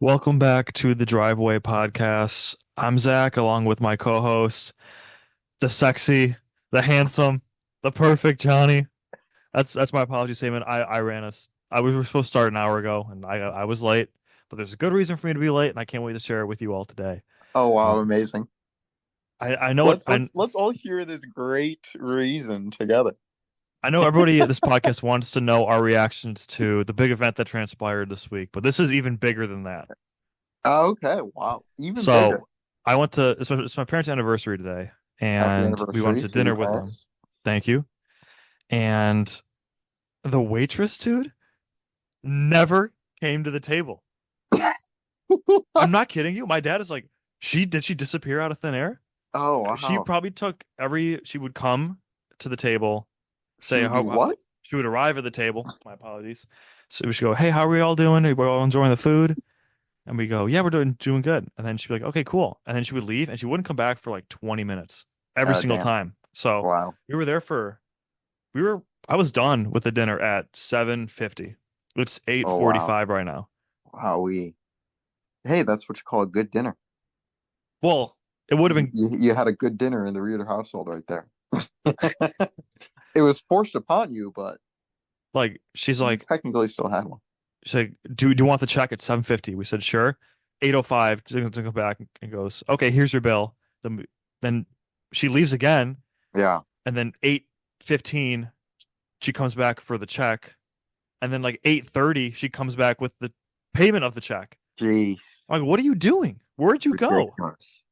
Welcome back to the Driveway Podcast. I'm Zach, along with my co-host, the sexy, the handsome, the perfect Johnny. That's my apology statement. I ran us. We were supposed to start an hour ago, and I was late. But there's a good reason for me to be late, and I can't wait to share it with you all today. Oh wow, Um, amazing. I know it. Let's all hear this great reason together. I know everybody at this podcast wants to know our reactions to the big event that transpired this week, but this is even bigger than that. Okay, wow. Even bigger. So I went to it's my parents' anniversary today, Happy and we went anniversary to to your dinner with them. parents. Thank you. And the waitress, dude, never came to the table. I'm not kidding you. My dad is like, she disappear out of thin air? Oh She wow. probably took she would come to the table, She say would do how what? she would arrive at the table. My apologies. So we should go, hey, how are we all doing? Are we all enjoying the food? And we go, yeah, we're doing good. And then she'd be like, okay, cool. And then she would leave and she wouldn't come back for like 20 minutes every single Damn. time. So Wow. we were there for we were I was done with the dinner at 7:50. It's Oh wow. 8:45 right now. Wow. Hey, that's what you call a good dinner. Well, it would have You, been you, you had a good dinner in the Reader household right there. It was forced upon you, but like she's you like technically still had one. she's like, do you want the check at 7:50? We said sure. 8:05, she's gonna come back and goes, okay, here's your bill. Then she leaves again, Yeah. and then 8:15 she comes back for the check, and then like 8:30 she comes back with the payment of the check. Jeez. I'm like, what are you doing? Where'd you go? Ridiculous.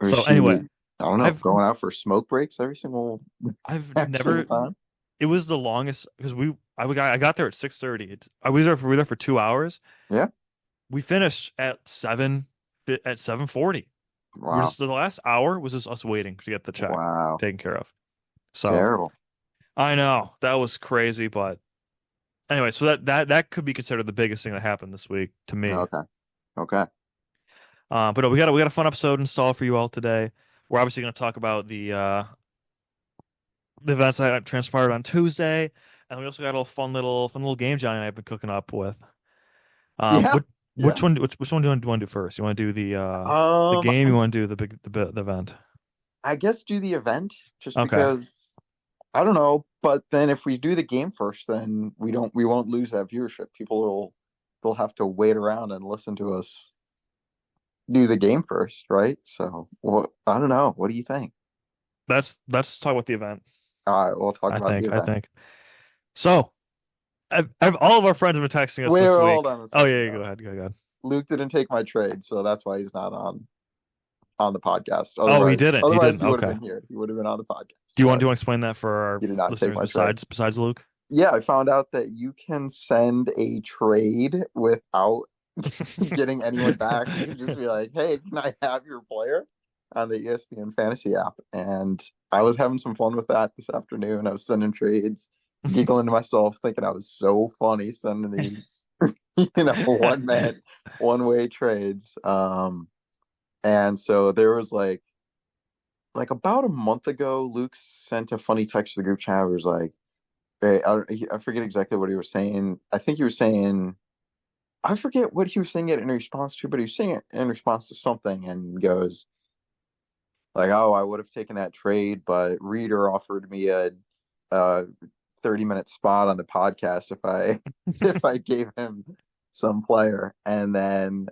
Or is So she, anyway, I don't know, I've going out for smoke breaks I've every single never. time? It was the longest because I got there at 6:30. I was there for 2 hours. Yeah. We finished at 7:40. We're Wow. just the last hour was just us waiting to get the check Wow. taken care of. So Terrible. I know that was crazy, but anyway, so that could be considered the biggest thing that happened this week to me. Okay. Okay. But no, we got a fun episode installed for you all today. We're obviously going to talk about the events that transpired on Tuesday, and we also got a fun little game Johnny and I have been cooking up with. Um, Yeah. which Yeah. which one do you want to do first? You want to do the Um, game? You I, want to do the event? I guess do the event just Okay, because I don't know, but then if we do the game first, then we won't lose that viewership. They'll have to wait around and listen to us do the game first, right? So, what I don't know. What do you think? let's talk about the event. All right, we'll talk I about the think I event. think so. I've all of our friends have been texting us Wait, this hold week. on a Oh second yeah, yeah, though. go ahead. Luke didn't take my trade, so that's why he's not on the podcast. Oh, he Otherwise, didn't. He otherwise didn't. he would have Okay. been here. He would have been on the podcast, Do but you want to explain that for our he did not take listeners my trade. besides Luke? Yeah, I found out that you can send a trade without getting anyone back. You can just be like, "Hey, can I have your player?" on the ESPN Fantasy app. And I was having some fun with that this afternoon. I was sending trades, giggling to myself, thinking I was so funny sending these, one man, one way trades. And so there was like about a month ago, Luke sent a funny text to the group chat. Where it was like, hey, I forget exactly what he was saying. I think he was saying, I forget what he was saying it in response to, but he was saying it in response to something and goes, like, oh, I would have taken that trade, but Reader offered me a 30-minute spot on the podcast if I if I gave him some player. And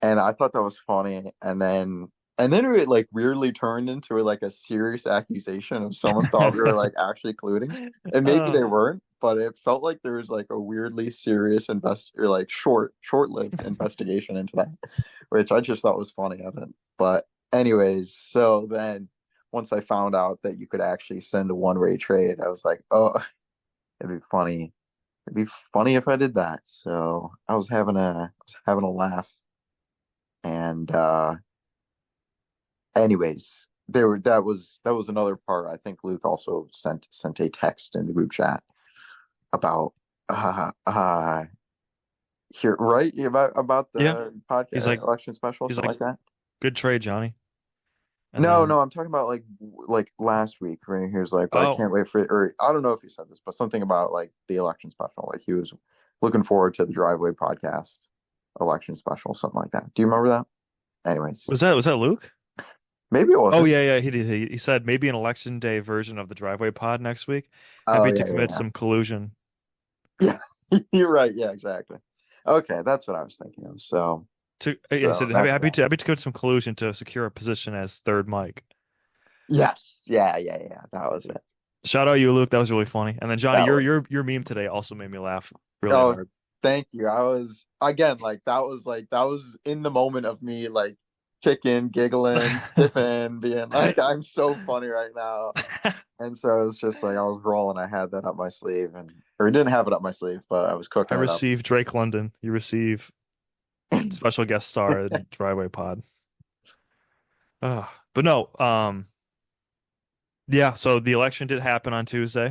I thought that was funny. And then it like weirdly turned into like a serious accusation of someone thought we were like actually colluding. And maybe Uh, they weren't, but it felt like there was like a weirdly serious or like short-lived investigation into that, which I just thought was funny of it. But anyways, so then once I found out that you could actually send a one-way trade, I was like, oh, it'd be funny. It'd be funny if I did that. So I was having a laugh. And anyways, that was another part. I think Luke also sent a text in the group chat about uh uh here right about yeah. the He's podcast like election special, he's something like like that. good trade, Johnny. And No, then no, I'm talking about like last week when he was like, I oh can't wait for or I don't know if he said this, but something about like the election special. Like he was looking forward to the driveway podcast election special, something like that. Do you remember that? Anyways, Was that Luke? maybe it Oh wasn't. yeah, yeah, he did. He said maybe an election day version of the driveway pod next week. Oh Happy to yeah, commit yeah, some collusion. yeah. Yeah, you're right. Yeah, exactly. Okay, that's what I was thinking of. To he So said that's that. happy to commit some collusion to secure a position as third mic. Yes. Yeah, yeah, yeah. That was it. Shout out you, Luke. That was really funny. And then Johnny, That was. your meme today also made me laugh really Oh, hard. thank you. I was again like that was in the moment of me like kicking, giggling, skipping, being like I'm so funny right now. And so it was just like I was rolling. I had that up my sleeve, and or didn't have it up my sleeve, but I was I cooking it up. receive Drake London. You receive special guest star in driveway pod. But no, yeah. So the election did happen on Tuesday.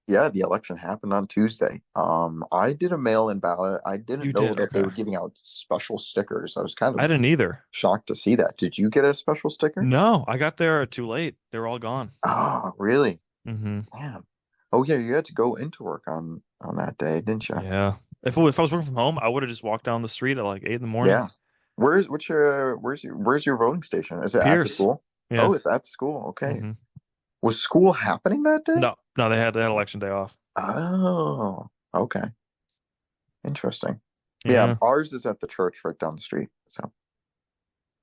Yeah, the election happened on Tuesday. I did a mail-in ballot. I didn't You know did, that they okay. were giving out special stickers. I was kind I of didn't either. shocked to see that. Did you get a special sticker? No, I got there too late. They were all gone. Oh, really? Hmm. Damn. Oh yeah, you had to go into work on that day, didn't you? Yeah. If I was working from home, I would have just walked down the street at like 8 in the morning. Yeah. Where's your voting station? Is it at the Pierce. school? Yeah. Oh, it's at the school. Okay. Hmm. Was school happening that day? No, no, they had election day off. Oh, okay. Interesting. Yeah, Yeah. ours is at the church right down the street. So,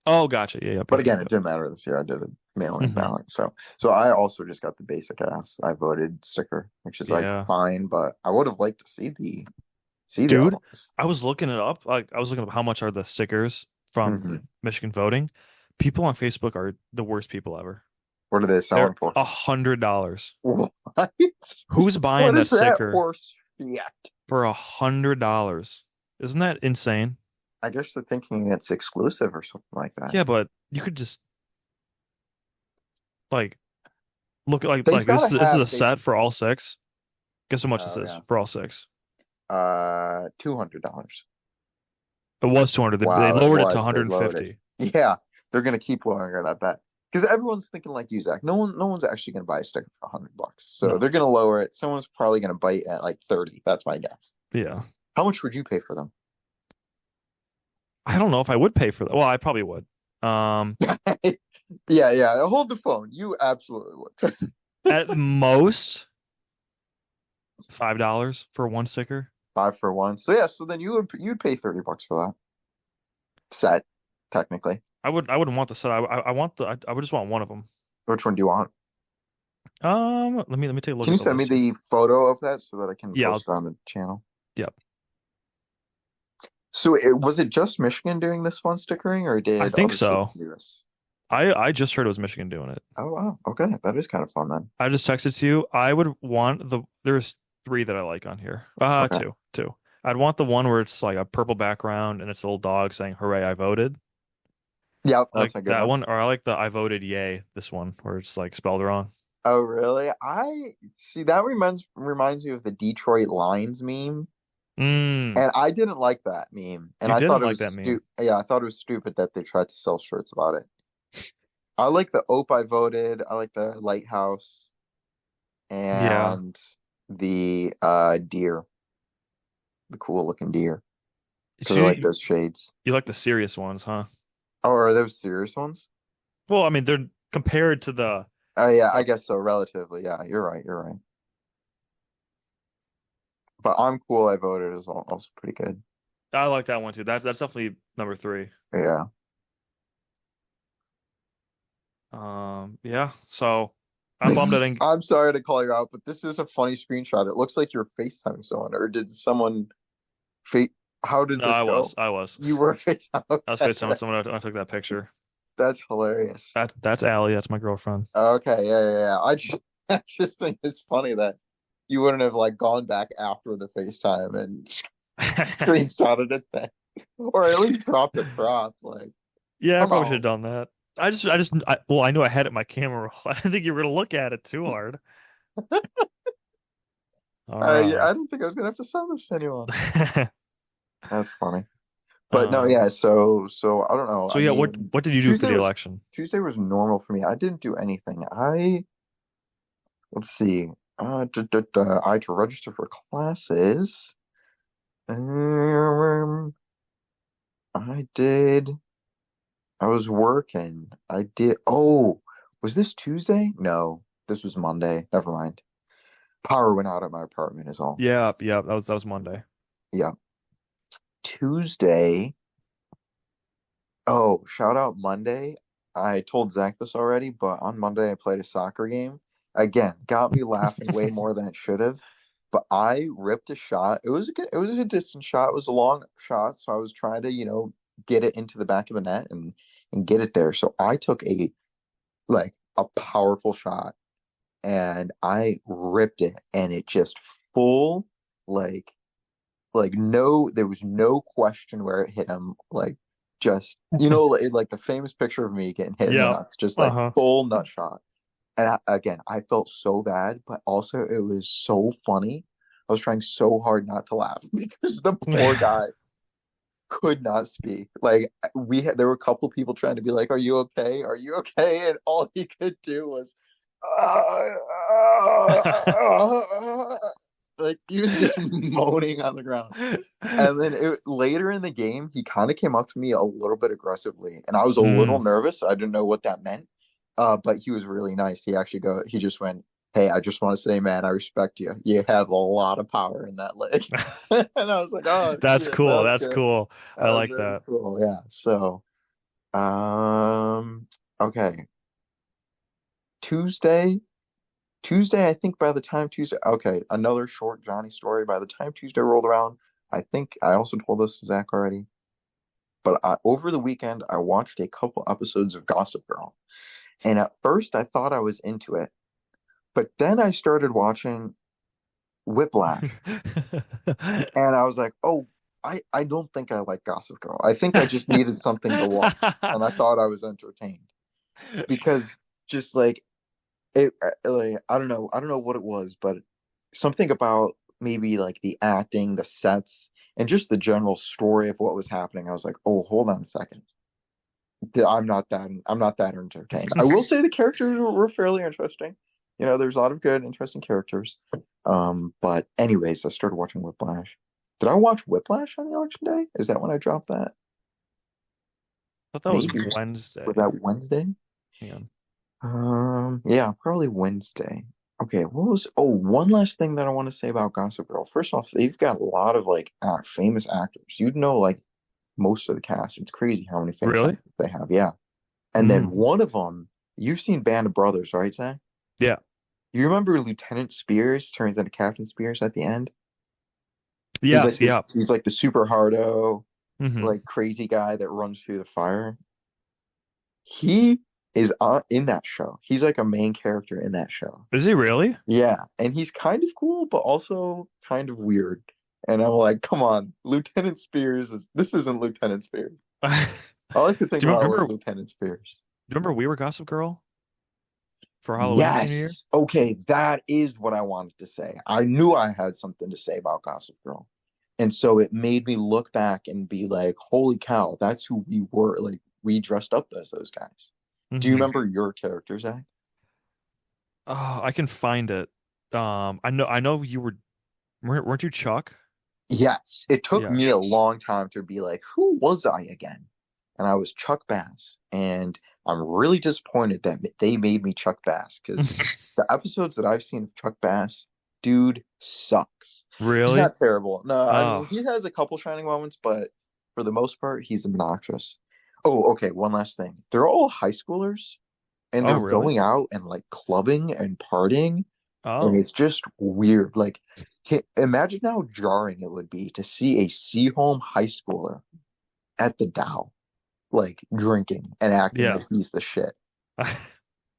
Oh, gotcha. Yeah, yep, but yep, yep, again, it yep. didn't matter this year. I did a mail-in Hmm. ballot. So I also just got the basic ass I voted sticker, which is like Yeah. fine, but I would have liked to see the other Dude, ones. I was looking it up. Like I was looking up how much are the stickers from Hmm. Michigan voting. People on Facebook are the worst people ever. What are they They're selling for? $100. What? Who's buying What that is that sticker horse shit? for $100? Isn't that insane? I guess they're thinking it's exclusive or something like that. Yeah, but you could just like look at They've got to this is have a set for all six. Guess how much this oh is yeah. for all six? $200. It was 200. They Wow, it lowered it to was. They loaded. 150. Yeah, they're gonna keep lowering it, I bet. Because everyone's thinking like you, Zach. No one's actually gonna buy a sticker for $100. So No. they're gonna lower it. Someone's probably gonna bite at like 30. That's my guess. Yeah. How much would you pay for them? I don't know if I would pay for that. Well, I probably would. Yeah, yeah. Hold the phone. You absolutely would. At most $5 for one sticker. 5 for 1. So yeah, so then you'd pay $30 for that set, technically. I wouldn't want the set. I want I would just want one of them. Which one do you want? Let me take a look Can at you the send me list here. the photo of that so that I can Yeah, post it on the channel? yep. So was it just Michigan doing this fun stickering, or I did think other states so. do this? I just heard it was Michigan doing it. Oh wow, okay, that is kind of fun then. I just texted to you. I would want there's three that I like on here. Okay, Two. I'd want the one where it's like a purple background and it's a little dog saying "Hooray, I voted." yep, I like that's a good that one. one, or I like the "I voted yay" this one where it's like spelled wrong. Oh really? I see that reminds me of the Detroit Lions meme, Mm, and I didn't like that meme, and you I didn't thought it like was that meme. Yeah, I thought it was stupid that they tried to sell shirts about it. I like the Ope I voted. I like the lighthouse Yeah. and the deer, the cool looking deer, because I like You, those shades. you like the serious ones, huh? Oh, are those serious ones? Well, I mean, they're compared to Oh yeah, I the guess so. Relatively, yeah. You're right. You're right. But I'm cool. I voted is also pretty good. I like that one too. That's definitely number three. Yeah. Yeah. So I'm bummed I didn't. I'm sorry to call you out, but this is a funny screenshot. It looks like you're FaceTiming someone, or did someone fa How did No, this go? I was. You were FaceTime. I was Okay, facing on someone when I took that picture. that's hilarious. That's Allie. That's my girlfriend. Okay, yeah, yeah, yeah. I just think it's funny that you wouldn't have like gone back after the FaceTime and screenshotted it then, or at least cropped it crop. Like, Yeah, I come probably should have on. done that. Well, I knew I had it in my camera roll. I didn't think you were gonna look at it too hard. All I right. didn't think I was gonna have to send this to anyone. That's funny. But no, Um, yeah, so I don't know. so I yeah, mean, what did you do for Tuesday the was election? Tuesday was normal for me. I didn't do anything. Let's see. I had to register for classes, Um, I did. I was working. I did. Oh, was this Tuesday? No, this was Monday. Never mind. Power went out at my apartment is all. Yeah, yeah, that was Monday. Yeah. Tuesday. Oh, shout out Monday. I told Zach this already, but on Monday I played a soccer game. Again, got me laughing way more than it should have. But I ripped a shot. It was a distant shot. It was a long shot, so I was trying to, get it into the back of the net and get it there. So I took a powerful shot and I ripped it and it just full like no, there was no question where it hit him. Like just like the famous picture of me getting hit in the Yeah. nuts, just like Uh-huh. full nut shot. And again, I felt so bad, but also it was so funny. I was trying so hard not to laugh because the poor guy could not speak. Like there were a couple people trying to be like, "Are you okay? Are you okay?" And all he could do was, like he was just moaning on the ground. And then later in the game, he kind of came up to me a little bit aggressively, and I was a little Mm. nervous. I didn't know what that meant, but he was really nice. He just went, "Hey, I just want to say, man, I respect you. You have a lot of power in that leg." And I was like, "Oh That's shit, cool. that's That's good. cool. That I was like very that. cool." Yeah. So, um, okay, Tuesday. Tuesday, I think by the time Tuesday, okay, another short Johnny story. By the time Tuesday rolled around, I think I also told this to Zach already. But over the weekend, I watched a couple episodes of Gossip Girl. And at first, I thought I was into it. But then I started watching Whiplash. And I was like, oh, I don't think I like Gossip Girl. I think I just needed something to watch. And I thought I was entertained. Because just like, I don't know what it was, but something about maybe like the acting, the sets, and just the general story of what was happening. I was like, oh, hold on a second. I'm not that entertained. I will say the characters were fairly interesting. There's a lot of good, interesting characters. But anyways, I started watching Whiplash. Did I watch Whiplash on the election day? Is that when I dropped that? Thought that was Maybe. Was Wednesday. that Wednesday? Yeah. Yeah, probably Wednesday. Okay, one last thing that I want to say about Gossip Girl. First off, they've got a lot of like famous actors. You'd know like most of the cast. It's crazy how many famous Really? actors they have. Yeah. And then Mm. one of them, you've seen Band of Brothers, right, Zach? Yeah. You remember Lieutenant Spears turns into Captain Spears at the end? Yes. Yeah. He's like the super hardo, Hmm. like crazy guy that runs through the fire. He is in that show. He's like a main character in that show. Is he really? Yeah, and he's kind of cool, but also kind of weird. And I'm like, come on, this isn't Lieutenant Spears. All I could think Do you about remember? was Do Lieutenant Spears. you remember we were Gossip Girl for Halloween senior year? Yes. Okay, that is what I wanted to say. I knew I had something to say about Gossip Girl. And so it made me look back and be like, holy cow, that's who we were. Like, we dressed up as those guys. Do you Hmm. remember your characters, Zach? Oh, I can find it. I know you weren't you Chuck? Yes. It took me a Yes. long time to be like, who was I again? And I was Chuck Bass. And I'm really disappointed that they made me Chuck Bass because the episodes that I've seen of Chuck Bass, dude sucks. He's Really? not terrible. No, I mean, Oh. he has a couple shining moments, but for the most part, he's obnoxious. Oh, okay. One last thing. They're all high schoolers and Oh, they're really? going out and like clubbing and partying. And Oh. it's just weird. Like, imagine how jarring it would be to see a Seaholm high schooler at the Dow, like drinking and acting Yeah. like he's the shit.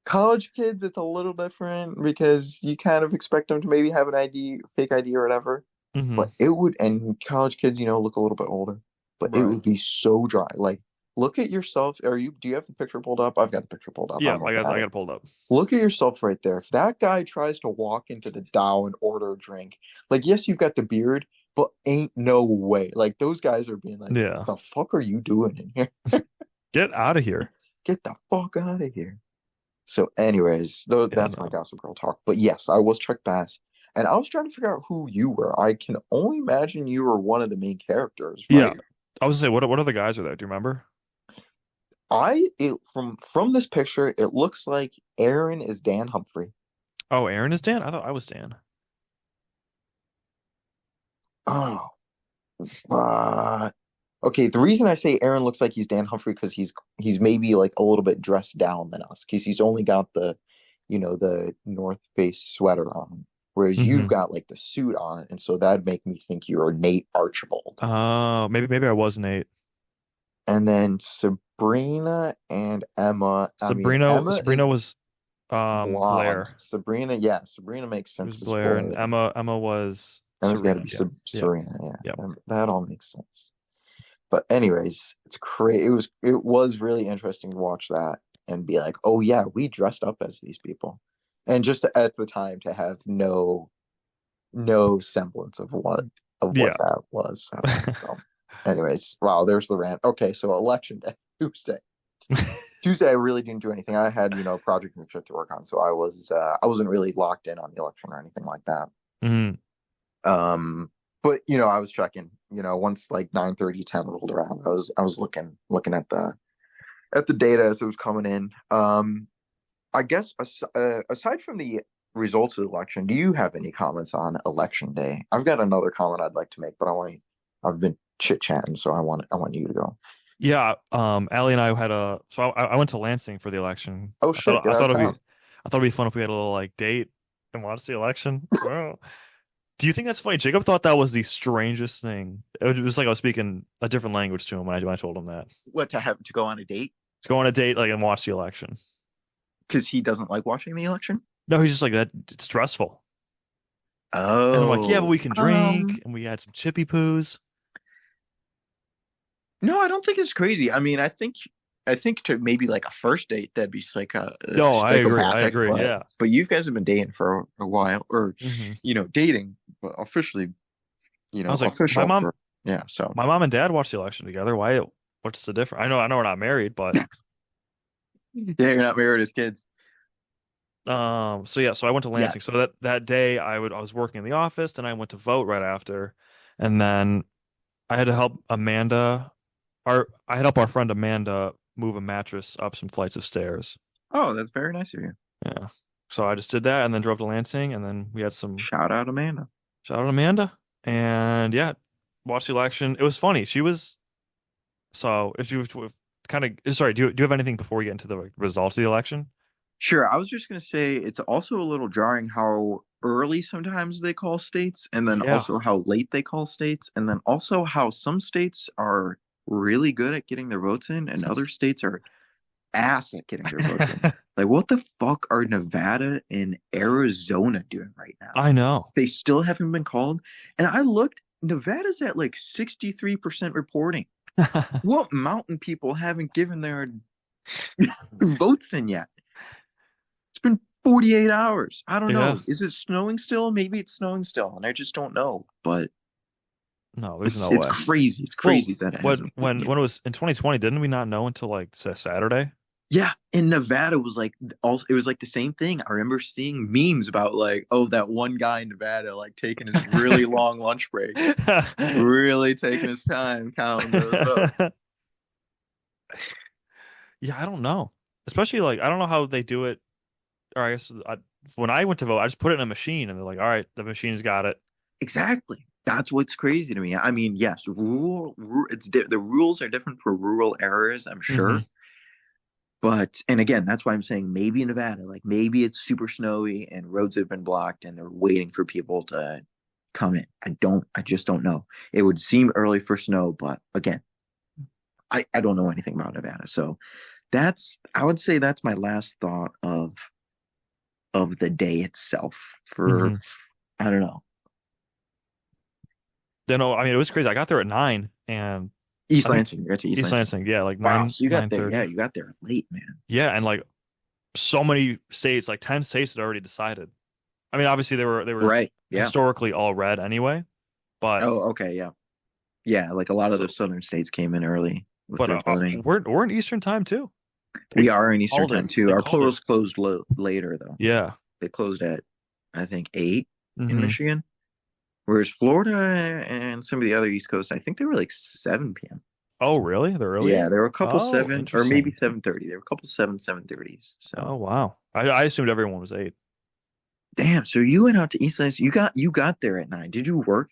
College kids, it's a little different because you kind of expect them to maybe have an ID, fake ID or whatever. Hmm. But and college kids, look a little bit older, but it Right. would be so dry. Like, look at yourself. Do you have the picture pulled up? I've got the picture pulled up. Yeah, I'm I looking got at I it. got it pulled up. Look at yourself right there. If that guy tries to walk into the Dow and order a drink, like, yes, you've got the beard, but ain't no way. Like, those guys are being like, Yeah. the fuck are you doing in here? Get out of here. Get the fuck out of here. So, anyways, though Yeah, that's my no. Gossip Girl talk. But yes, I was Chuck Bass. And I was trying to figure out who you were. I can only imagine you were one of the main characters, Yeah. right? I was gonna say, what other guys are there? Do you remember? From this picture, it looks like Aaron is Dan Humphrey. Oh, Aaron is Dan? I thought I was Dan. Oh, uh, okay. The reason I say Aaron looks like he's Dan Humphrey because he's maybe like a little bit dressed down than us because he's only got the North Face sweater on, whereas you've Hmm. got like the suit on, and so that'd make me think you're Nate Archibald. Oh, maybe I was Nate. And then Sabrina and Emma. I mean, Emma Sabrina is was blonde. Blair. Sabrina, yeah, Sabrina makes It was sense as Blair, and Blair. Emma was Emma's got to Serena. be Yeah. Yep. Serena. Yeah, Yep. that all makes sense. But anyways, it's crazy. It was really interesting to watch that and be like, oh yeah, we dressed up as these people, and just at the time to have no semblance of what Yeah. that was. So, anyways, wow, there's the rant. Okay, so election day, Tuesday. Tuesday, I really didn't do anything. I had, project and shit to work on, so I wasn't really locked in on the election or anything like that. Hmm. But I was checking. Once like 9:30, 10 rolled around, I was looking at the data as it was coming in. I guess aside from the results of the election, do you have any comments on election day? I've got another comment I'd like to make, but I've been chit chatting, so I want you to go. Yeah. Allie and I had I went to Lansing for the election. Oh I shit, thought get I out of thought town. I thought it'd be fun if we had a little like date and watch the election. Well, do you think that's funny? Jacob thought that was the strangest thing. It was like I was speaking a different language to him when I told him that. What, to have to go on a date To go on a date like and watch the election. because he doesn't like watching the election? No, he's just like that. It's stressful. And I'm like, yeah, but Oh, we can drink and we had some chippy poos. no, I don't think it's crazy. I mean, I think to maybe like a first date that'd be No, I agree. I psychopathic, agree. but Yeah. you guys have been dating for a while, or Hmm. dating, but officially, I was like, official for yeah. So my mom and dad watched the election together. Why? What's the difference? I know we're not married, but yeah, you're not married with kids. so yeah, so I went to Yeah. Lansing. So that day I was working in the office, then I went to vote right after, and then I had to help I had help our friend Amanda move a mattress up some flights of stairs. Oh, that's very nice of you. Yeah. So I just did that and then drove to Lansing and then we had some Shout out Amanda. shout out Amanda. And yeah, watched the election. It was funny. She was so if you kind of sorry, do you have anything before we get into the results of the election? Sure, I was just gonna say it's also a little jarring how early sometimes they call states, and then Yeah. also how late they call states, and then also how some states are really good at getting their votes in, and other states are ass at getting their votes in. Like, what the fuck are Nevada and Arizona doing right now? I know. They still haven't been called. And I looked, Nevada's at like 63% reporting. What mountain people haven't given their votes in yet? It's been 48 hours. I don't Yeah. know. Is it snowing still? Maybe it's snowing still, and I just don't know. But No, there's it's no it's way. crazy. It's Well, crazy that it when hasn't when yet. when it was in 2020, didn't we not know until like Saturday? Yeah, and Nevada was like also it was like the same thing. I remember seeing memes about like, oh, that one guy in Nevada like taking his really long lunch break, really taking his time counting those votes. Yeah, I don't know. Especially like I don't know how they do it. Or when I went to vote, I just put it in a machine, and they're like, "All right, the machine's got it." Exactly. That's what's crazy to me. I mean, yes, the rules are different for rural areas, I'm Hmm. sure. But and again, that's why I'm saying maybe in Nevada, like maybe it's super snowy and roads have been blocked and they're waiting for people to come in. I just don't know. It would seem early for snow, but again, I don't know anything about Nevada. So I would say that's my last thought of the day itself for Hmm. I don't know. Then I mean, it was crazy. I got there at 9, and East I think Lansing, you got to East East Lansing. Lansing, yeah, like Wow, 9 so you got there, yeah, 9:30. you got there late, man. Yeah, and like so many states, like 10 states had already decided. I mean, obviously they were Right. Yeah. historically all red anyway, but Oh, okay, yeah. Yeah, like a lot of the so southern states came in early with their voting. we're in Eastern time too. They We are in Eastern called it. time too. They Our called it. plurals closed later though. Yeah. They closed at I think 8. in Hmm. Michigan. Whereas Florida and some of the other East Coast, I think they were like 7 p.m. Oh, really? They're Yeah, earlier? there were a couple Oh, 7 or maybe interesting. 7:30. There were a couple 7:30s. So Oh, wow. I assumed everyone was 8. damn. So you went out to East Lansing. You got there at 9. Did you work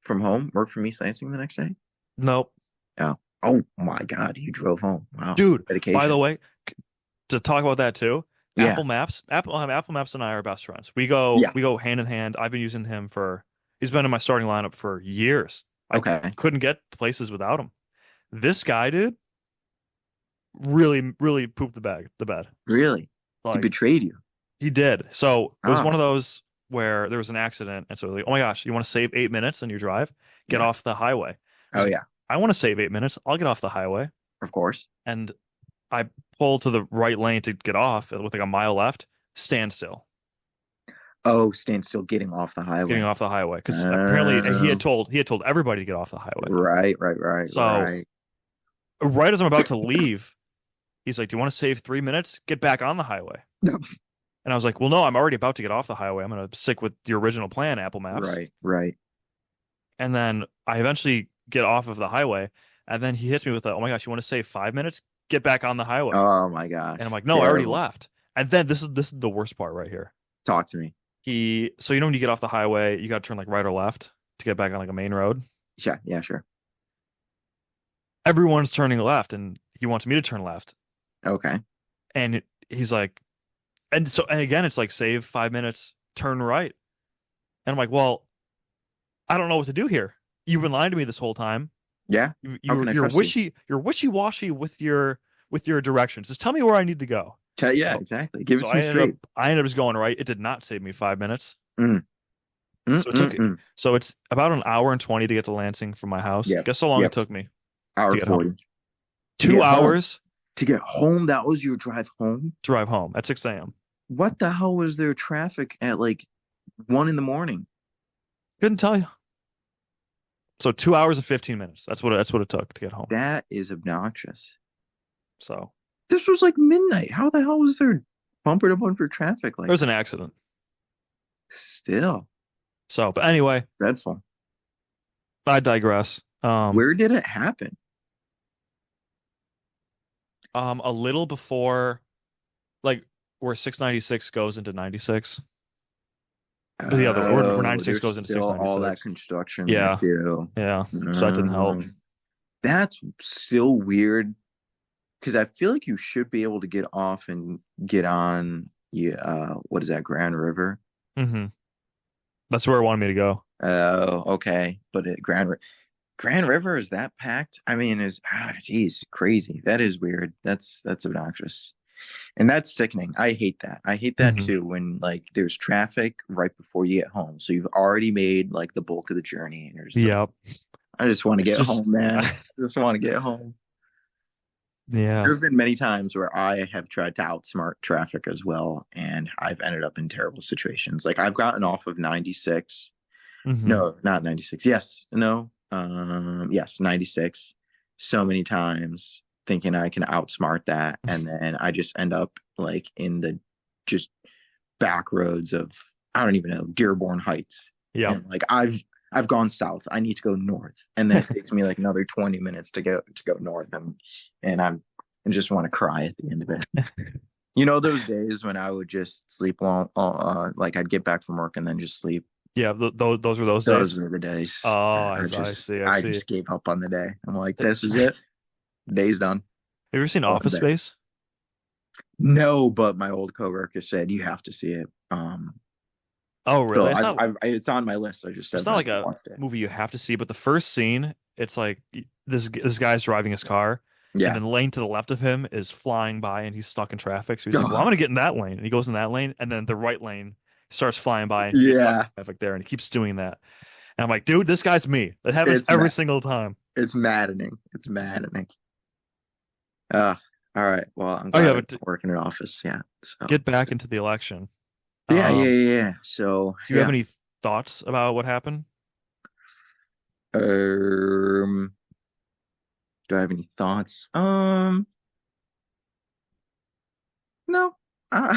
from home? Work from East Lansing the next day? Nope. Oh, oh my God, you drove home. Wow, Dude, by the dedication. way, to talk about that too, Yeah, Apple Maps and I are best friends. yeah. We go hand in hand. I've been using him for he's been in my starting lineup for years. I Okay, couldn't get places without him. This guy, dude, really pooped the bed. really? He Like betrayed you. he did. So it was one Oh, of those where there was an accident, and so like, oh my gosh, you want to save 8 minutes on your drive? Get yeah. off the highway. I was Oh, like, yeah. I want to save 8 minutes. I'll get off the highway. Of course. And I pull to the right lane to get off with like a mile left, standstill, Oh, stand still getting off the getting highway. off the highway because apparently Oh, he had told everybody to get off the highway. right, right, right, So right. right as I'm about to leave, he's like, "Do you want to save 3 minutes? Get back on the highway." And I was like, "Well, no, I'm already about to get off the highway. I'm gonna stick with your original plan, Apple Maps." Right, right. And then I eventually get off of the highway, and then he hits me with a, "Oh my gosh, you want to save 5 minutes? Get back on the highway." Oh my And I'm gosh. like, "No, I already Terrible. left." And then this is the worst part right here. Talk to me. So you know when you get off the highway, you got to turn like right or left to get back on like a main road. Yeah, yeah, sure. Everyone's turning left, and he wants me to turn left. Okay. And he's like, and again, it's like save 5 minutes, turn right. And I'm like, well, I don't know what to do here. You've been lying to me this whole time. Yeah. How can I trust you? You're wishy washy with your directions. Just tell me where I need to go. Yeah, So exactly. Give it so to me straight. I ended up just going right. It did not save me 5 minutes. Mm, mm, So it mm, took mm. so it's about an hour and 20 to get to Lansing from my house. Yep. Guess how long it Yep. took me to Hour get home? 40 to Two get home. hours To get home, that was your drive home? drive home at 6 a.m. What the hell was there traffic at like 1 in the morning? Couldn't tell you. So 2 hours and 15 minutes. That's what it took to get home. That is obnoxious. So This was like midnight. How the hell was there bumper to bumper traffic there like was an that? accident. Still So, but anyway, dreadful. I digress. Where did it happen? A little before, like where 696 goes into 96. Or the other, where Oh, 96 there's goes into still all that 696. construction there Yeah, too. yeah. So that didn't help. Mm, that's still weird because I feel like you should be able to get off and get on. Yeah, what is that? Grand River. Hmm. That's where it wanted me to go. Oh, okay. But Grand River is that packed? I mean, geez, crazy. That is weird. That's obnoxious. And that's sickening. I hate that. I hate that Hmm. too when like there's traffic right before you get home. So you've already made like the bulk of the journey and you're just like, Yep. I just want to It's get just, home, man. I just want to get home. yeah. There have been many times where I have tried to outsmart traffic as well, and I've ended up in terrible situations. Like I've gotten off of 96. Hmm. No, not 96. Yes. No. Yes, 96 so many times thinking I can outsmart that and then I just end up like in the just back roads of I don't even know, Dearborn Heights. Yep. And like I've gone south. I need to go north. And then it takes me like another 20 minutes to go north and I just want to cry at the end of it. You know those days when I would just sleep long, like I'd get back from work and then just sleep. Yeah. Those were those Those days. were the days. Oh, I I just see. I I see. just gave up on the day. I'm like, Have this is it. Day's done. you ever seen Going to Office bed. Space? No, but my old coworker said you have to see it. Oh, So really? it's on my list. I just It's have not not like a watched it. movie you have to see, but the first scene, it's like this guy's driving his car, and Yeah. then the lane to the left of him is flying by, and he's stuck in traffic. So he's like, "Well, I'm gonna get in that lane," and he goes in that lane, and then the right lane starts flying by, and he gets stuck in Yeah. traffic there, and he keeps doing that. And I'm like, "Dude, this guy's me. That happens It's every ma- single time." it's maddening. It's maddening. Uh, all right. Well, I'm Oh glad yeah, I but don't work in an office. Yeah. So get back into the election. yeah, yeah, Um, yeah, yeah. So do you have yeah. any thoughts about what happened? Um, do I have any thoughts? No, Uh,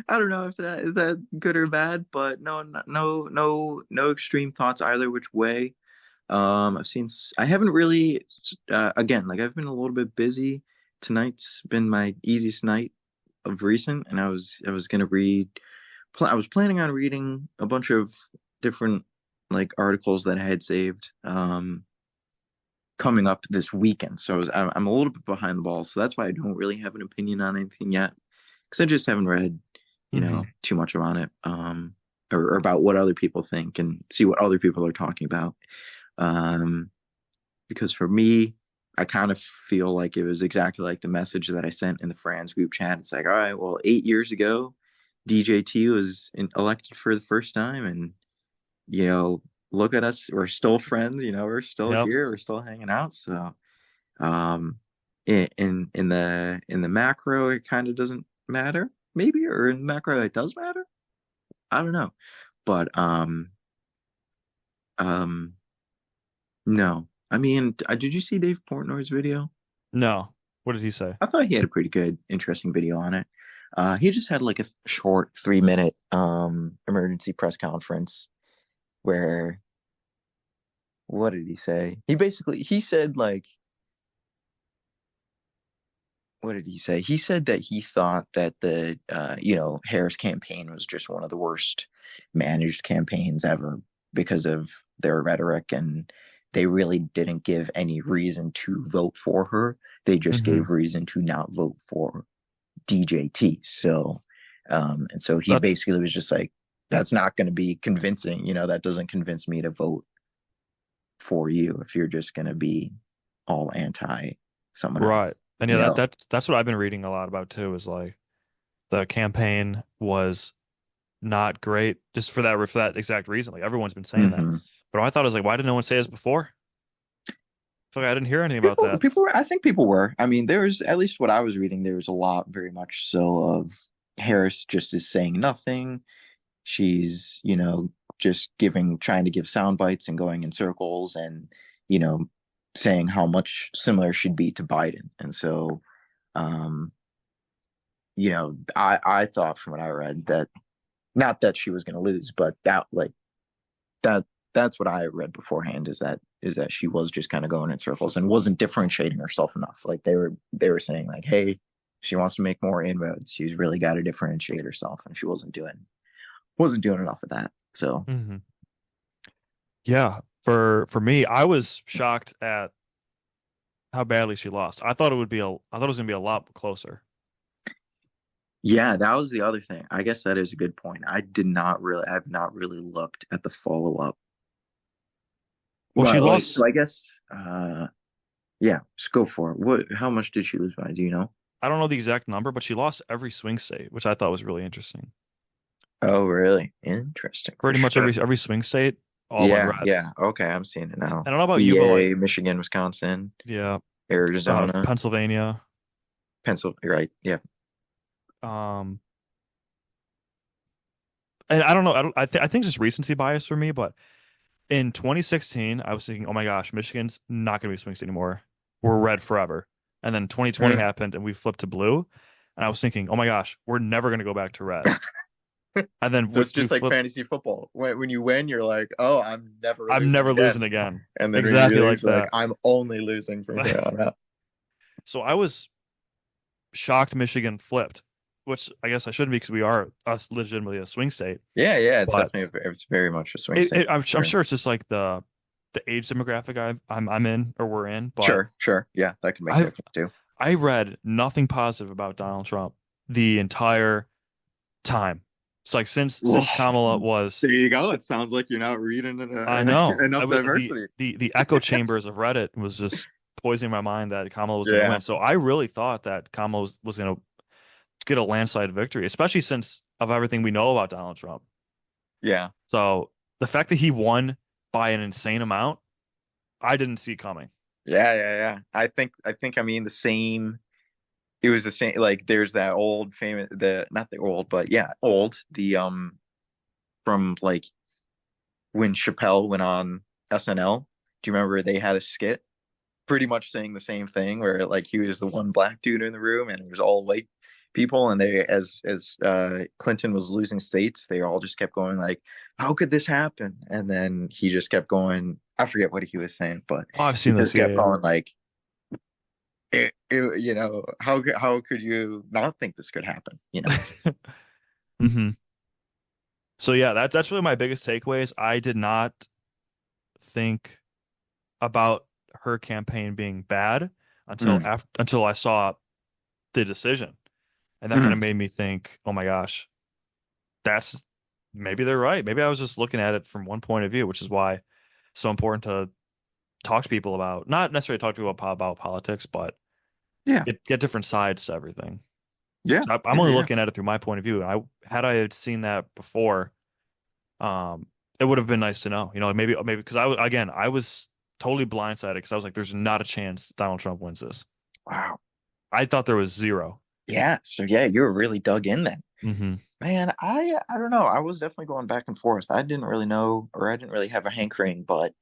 I don't know if that is that good or bad, but no extreme thoughts either which way. I haven't really, again, like I've been a little bit busy. Tonight's been my easiest night of recent, and I was gonna I was planning on reading a bunch of different like articles that I had saved coming up this weekend. So I'm a little bit behind the ball, so that's why I don't really have an opinion on anything yet because I just haven't read, Hmm. too much on it, or about what other people think and see what other people are talking about. Um, because for me, I kind of feel like it was exactly like the message that I sent in the Franz group chat. It's like, all right, well, 8 years ago, DJT was elected for the first time, and you know, look at us, we're still friends. We're still Yep. here, we're still hanging out. So, um, in the macro, it kind of doesn't matter, maybe, or in the macro, it does matter. I don't know, but um, no. I mean, did you see Dave Portnoy's video? No. What did he say? I thought he had a pretty good, interesting video on it. He just had like a short 3 minute emergency press conference where what did he say? He said like what did he say? He said that he thought that the Harris campaign was just one of the worst managed campaigns ever because of their rhetoric, and they really didn't give any reason to vote for her. They just Hmm. gave reason to not vote for DJT. And so he That basically was just like, that's not going to be convincing. That doesn't convince me to vote for you if you're just going to be all anti someone right. else. And yeah, that's what I've been reading a lot about too, is like the campaign was not great just for that exact reason. Like everyone's been saying that. Mm-hmm. But I thought it was like, why did no one say this before? I feel like I didn't hear anything about that. People were. I think people were. I mean, there was at least what I was reading. There was a lot, very much so, of Harris just is saying nothing. She's, just trying to give sound bites and going in circles, and you know, saying how much similar she'd be to Biden. And so, um, I thought from what I read that not that she was going to lose, but that that's what I read beforehand is that she was just kind of going in circles and wasn't differentiating herself enough. Like they were saying like, hey, she wants to make more inroads. She's really got to differentiate herself, and she wasn't doing enough of that. So Hmm. Yeah, for me, I was shocked at how badly she lost. I thought it was gonna be a lot closer. yeah, that was the other thing. I guess that is a good point. I've not really looked at the follow up. Well, she Well, like, lost. so I guess, yeah, just go for it. How much did she lose by? Do you know? I don't know the exact number, but she lost every swing state, which I thought was really interesting. Oh, really? Interesting for Pretty much sure. every swing state all went Yeah, red. yeah. Okay, I'm seeing it now. I don't know about you, but like, PA, Michigan, Wisconsin, yeah, Arizona, Pennsylvania. Pennsylvania, right? Yeah. Um, and I don't know. I think it's just recency bias for me, but in 2016, I was thinking, oh my gosh, Michigan's not going to be swing state anymore. We're red forever. And then 2020 Mm. happened and we flipped to blue. And I was thinking, oh my gosh, we're never going to go back to red. And then So it's we just like flipped. fantasy football. When you win, you're like, oh, I'm never I'm losing never losing again. again. And then when you Exactly like lose, like, that. I'm only losing from here on out. So I was shocked Michigan flipped, which I guess I shouldn't be because we are us legitimately a swing state. Yeah, yeah, But it's very much a swing state. I'm Sure. sure it's just like the age demographic I'm in or we're in. But Sure, sure. Yeah, that can make a I've difference too. I read nothing positive about Donald Trump the entire time. It's like Well, since Kamala was, there you go. It sounds like you're not reading I know enough diversity. the echo chambers of Reddit was just poisoning my mind that Kamala was going to win. Yeah, So I really thought that Kamala was going to get a landslide victory, especially since of everything we know about Donald Trump. yeah, So the fact that he won by an insane amount, I didn't see coming. yeah. I mean the same. It was the same. Like there's that old famous, the not the old, but yeah, old the from like when Chappelle went on SNL. Do you remember they had a skit pretty much saying the same thing where like he was the one black dude in the room and it was all white people, and they as Clinton was losing states, they all just kept going like, "How could this happen?" And then he just kept going. I forget what he was saying, but Oh, I've he seen this. just Yeah, kept yeah. going like, how could you not think this could happen? hmm So yeah, that's really my biggest takeaway is I did not think about her campaign being bad Mm, until I saw the decision. And that kind of mm, made me think, oh my gosh, that's maybe they're right. Maybe I was just looking at it from one point of view, which is why it's so important to talk to people about, not necessarily talk to people about politics, but yeah, get different sides to everything. yeah, So I'm yeah, only yeah. looking at it through my point of view. And had I had seen that before, it would have been nice to know, maybe because I was totally blindsided because I was like, there's not a chance Donald Trump wins this. Wow. I thought there was zero. Yeah. So yeah, you were really dug in then. Hmm Man, I don't know. I was definitely going back and forth. I didn't really know, or I didn't really have a hankering, but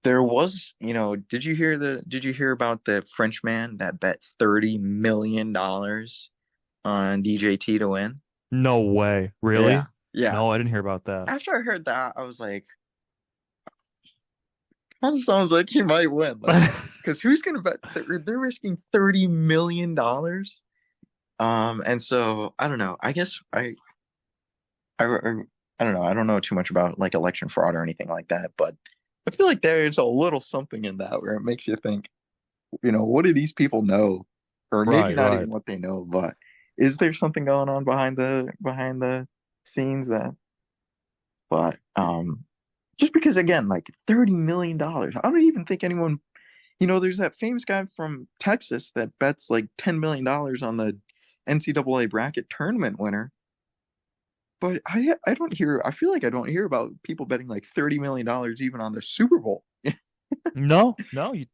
there was, did you hear about the Frenchman that bet $30 million on DJT to win? No way. Yeah. Really? Yeah. No, I didn't hear about that. After I heard that, I was like, that sounds like he might win. Like, because who's gonna bet they're risking $30 million? And so I don't know. I guess I don't know. I don't know too much about like election fraud or anything like that, but I feel like there's a little something in that where it makes you think, what do these people know? Or maybe Right, not right. even what they know, but is there something going on behind the scenes that but just because again, like $30 million, I don't even think anyone, there's that famous guy from Texas that bets like $10 million on the NCAA bracket tournament winner. But I don't hear, I feel like I don't hear about people betting like $30 million even on the Super Bowl. No, no, you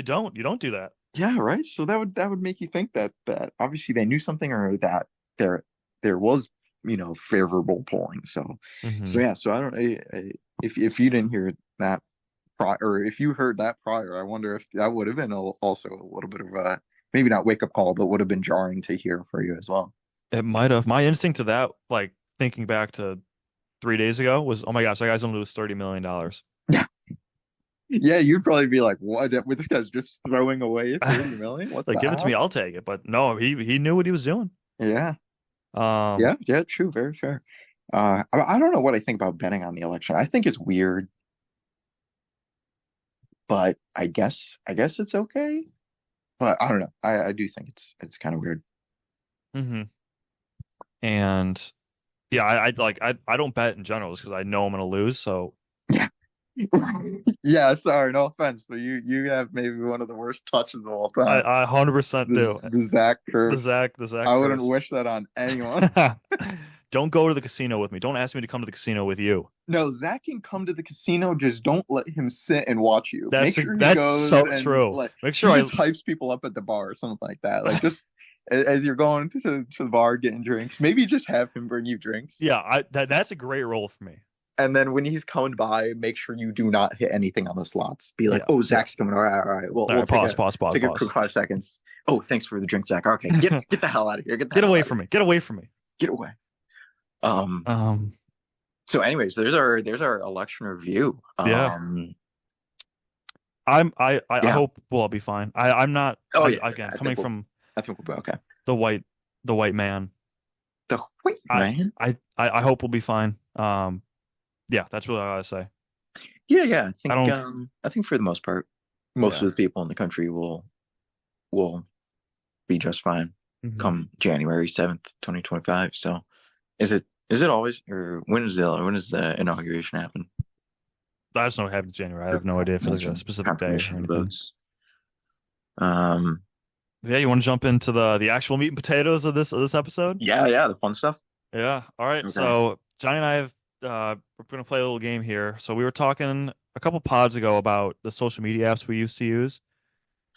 don't do that. Yeah, right. So that would make you think that obviously they knew something, or that there there was, favorable polling. So Hmm yeah, so I don't if you didn't hear that prior, or if you heard that prior, I wonder if that would have been also a little bit of a, maybe not wake up call, but would have been jarring to hear for you as well. It might have. My instinct to that, like thinking back to 3 days ago, was, oh my gosh, that guy's gonna lose $30 million. Yeah. Yeah, you'd probably be like, "What? This guy's just throwing away 30 million? What Like, the give it to me, hell?" I'll take it. But no, he knew what he was doing. Yeah, Um, yeah, yeah. True, very fair. I don't know what I think about betting on the election. I think it's weird, but I guess it's okay. But I don't know. I do think it's kind of weird. mhm. And yeah, I don't bet in general just because I know I'm gonna lose. So Yeah. Yeah, sorry, no offense, but you have maybe one of the worst touches of all I time. I 100% do. The Zach The curse. Zach I wouldn't curse. wish that on anyone. Don't go to the casino with me. Don't ask me to come to the casino with you. No, Zach can come to the casino, just don't let him sit and watch you. Make sure he That's goes so and true. like Make he sure just hypes people up at the bar or something like that. Like just as you're going to the bar getting drinks, maybe just have him bring you drinks. yeah, that's a great role for me. And then when he's coming by, make sure you do not hit anything on the slots. Be like, Yeah, "Oh, yeah. Zach's coming. All right. We'll All we'll right, take pause, a pause, pause, take a quick pause. 5 seconds. Oh, thanks for the drink, Zach. Okay, get the hell out of here. Get the Get hell away out of from here. me. Get away from me. Get away." Um. Um, So, anyways, there's our election review. yeah. I Yeah. hope we'll all be fine. I'm not. Oh I yeah. again I coming think we'll from I think we'll be okay. the white the white man. The wait, I man. I hope we'll be fine. Yeah, that's really all I gotta say. Yeah. I I think don't. um I think for the most part, most of Yeah. the people in the country will be just fine hmm come January 7th, 2025. So, is it always, or when does the inauguration happen? I just know it happened in January. I Or have no idea if it's like a specific day or confirmation of anything. votes. Um, Yeah, you want to jump into the actual meat and potatoes of this episode? yeah, the fun stuff. Yeah. All right. Okay. So Johnny and I have we're gonna play a little game here. So we were talking a couple pods ago about the social media apps we used to use,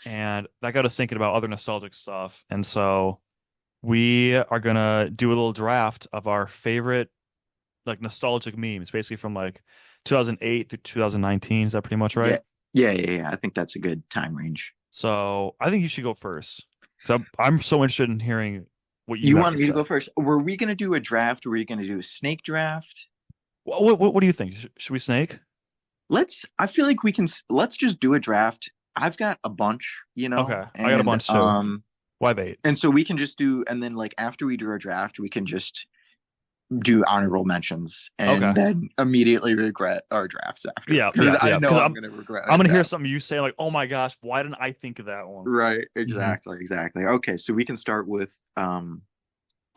and that got us thinking about other nostalgic stuff. And so we are gonna do a little draft of our favorite like nostalgic memes, basically from like 2008 through 2019. Is that pretty much Yeah, right? yeah. I think that's a good time range. So I think you should go first. So I'm so interested in hearing what you You have to wanted me to say. go first. Were we gonna do a draft? Were you gonna do a snake draft? What do you think? Should we snake? I feel like let's just do a draft. I've got a bunch, Okay, I got a and bunch too. Why bait? so we can just do, and then like after we do our draft, we can just do honorable mentions and Okay. then immediately regret our drafts after Yeah, because yeah, I yeah. know Because I'm gonna regret I'm our gonna hear draft. something you say like, "Oh my gosh, why didn't I think of that one?" Right, Hmm. exactly. Okay, so we can start with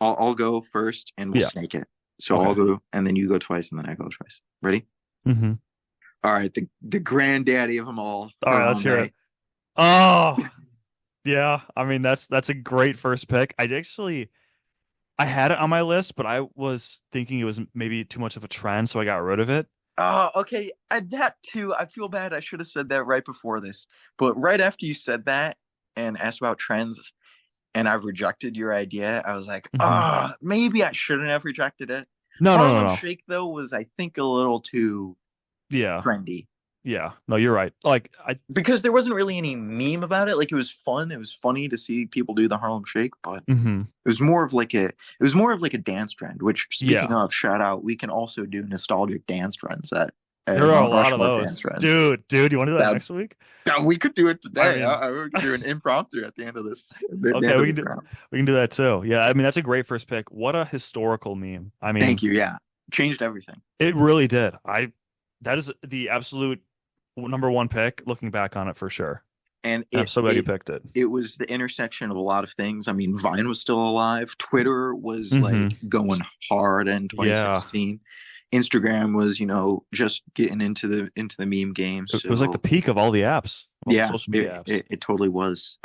I'll go first and we'll Yeah. snake it. So Okay. I'll go and then you go twice and then I go twice. Ready? Hmm. All right, the granddaddy of them all, All right, let's Harambe. hear it. Oh, yeah. I mean, that's a great first pick. I had it on my list, but I was thinking it was maybe too much of a trend, so I got rid of it. Oh, okay. That too. I feel bad. I should have said that right before this. But right after you said that and asked about trends, and I've rejected your idea, I was like, Hmm. maybe I shouldn't have rejected it. No, no, no, Harlem no. Shake though was, I think, a little too Yeah, trendy yeah. No, you're right. Like I. because there wasn't really any meme about it. Like it was fun. It was funny to see people do the Harlem Shake, but Hmm. it was more of like a dance trend. Which, speaking Yeah. of, shout out, we can also do nostalgic dance trends at There are a Mount lot of Rushmore dance those. trends. Dude, you want to do that That next week? Now we could do it I today. mean, We could do an impromptu at the end of the okay, end of this round. we can do that too. Yeah, I mean that's a great first pick. What a historical meme. I Thank mean, you. Yeah, changed everything, it really did. That is the absolute number one pick looking back on it for sure. and And I'm so glad you picked it. it was the intersection of a lot of things. I mean, Vine was still alive. Twitter was Hmm. like going hard in Yeah. 2016. Instagram was, just getting into the meme game. It was like the So peak of all the apps, all the yeah, social media apps. it totally was.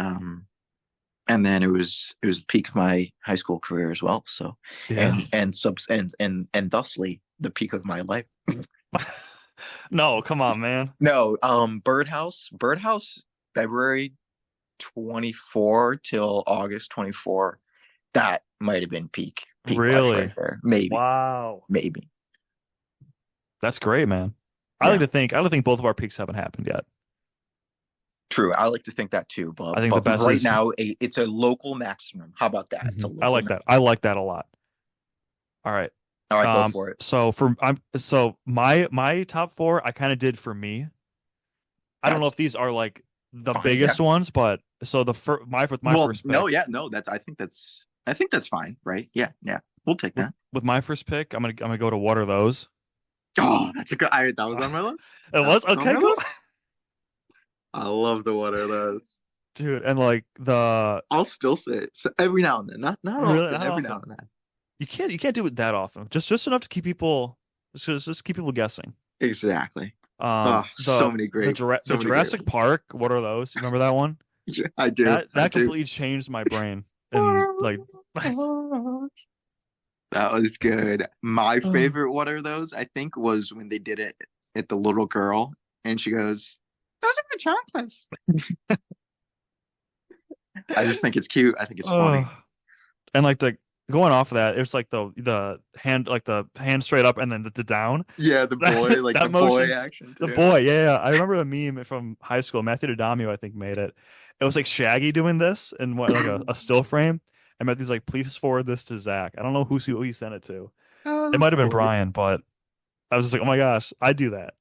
And then it was the peak of my high school career as well. So Yeah. and subs and thusly the peak of my life. No, come on, man. No, Birdhouse, February 24 till August 24. That might have been peak life right Really? there. Maybe, Wow. maybe. That's great, man. Yeah, I like to think both of our peaks haven't happened yet. true. I like to think that too, I think the but best right is now it's a local maximum. How about that? It's a I local like maximum. that. I like that a lot. All right. All right, go for it. So my top four I kind of did for me. I don't know That's if these are like the fine. Yeah. biggest ones, but so my Well, first no, pick yeah, no. I think that's fine, right? Yeah, yeah. We'll take that. with my first pick, I'm gonna go to what are those? Oh, that's a good. That was on my list. It That was was on okay, my cool, list. I love the what are those. dude. And like the I'll still say it. So every now and then, not really often, not every now often. and then. You can't do it that often. Just enough to keep people just keep people guessing. Exactly. Oh, so The many great Jurassic ones. Park. What are those? You remember that one? Yeah, I do. I That do. completely changed my brain. And like, That was good. My favorite what are those? I think was when they did it at the little girl, and she goes, "Those are my chocolates." I just think it's cute. I think it's funny. oh, and like the going off of that, it's like the hand straight up and then the down. Yeah, the boy, like the That boy motion's action the too. boy. Yeah, yeah. I remember a meme from high school. Matthew Dadamio, I think, made it. It was like Shaggy doing this in what like a still frame. And Matthew's like, please forward this to Zach. I don't know who he sent it to. Oh, It that's might have been hilarious. Brian, but I was just like, oh my gosh, I do that.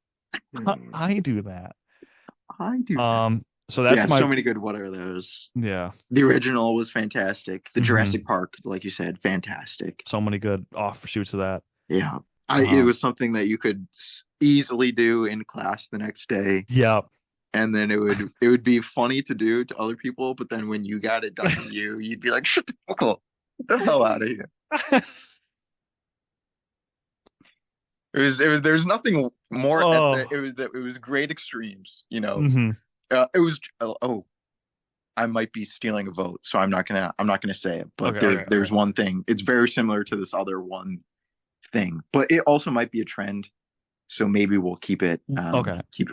Hmm, I do that. I do that. So Yeah, that's my so many good what are those? yeah. The original was fantastic. The Hmm. Jurassic Park, like you said, fantastic. So many good offshoots of that. Yeah. It Um, was something that you could easily do in class the next day, yeah. and then it would be funny to do to other people, but then when you got it done to you, you'd be like, "Shut the fuck up. Get the hell out of here." There's nothing more at the Oh. it was great extremes, Hmm. It was I might be stealing a vote, so I'm not gonna say it, but Okay, there's okay. one thing. It's very similar to this other one thing, but it also might be a trend. So maybe we'll Okay. keep it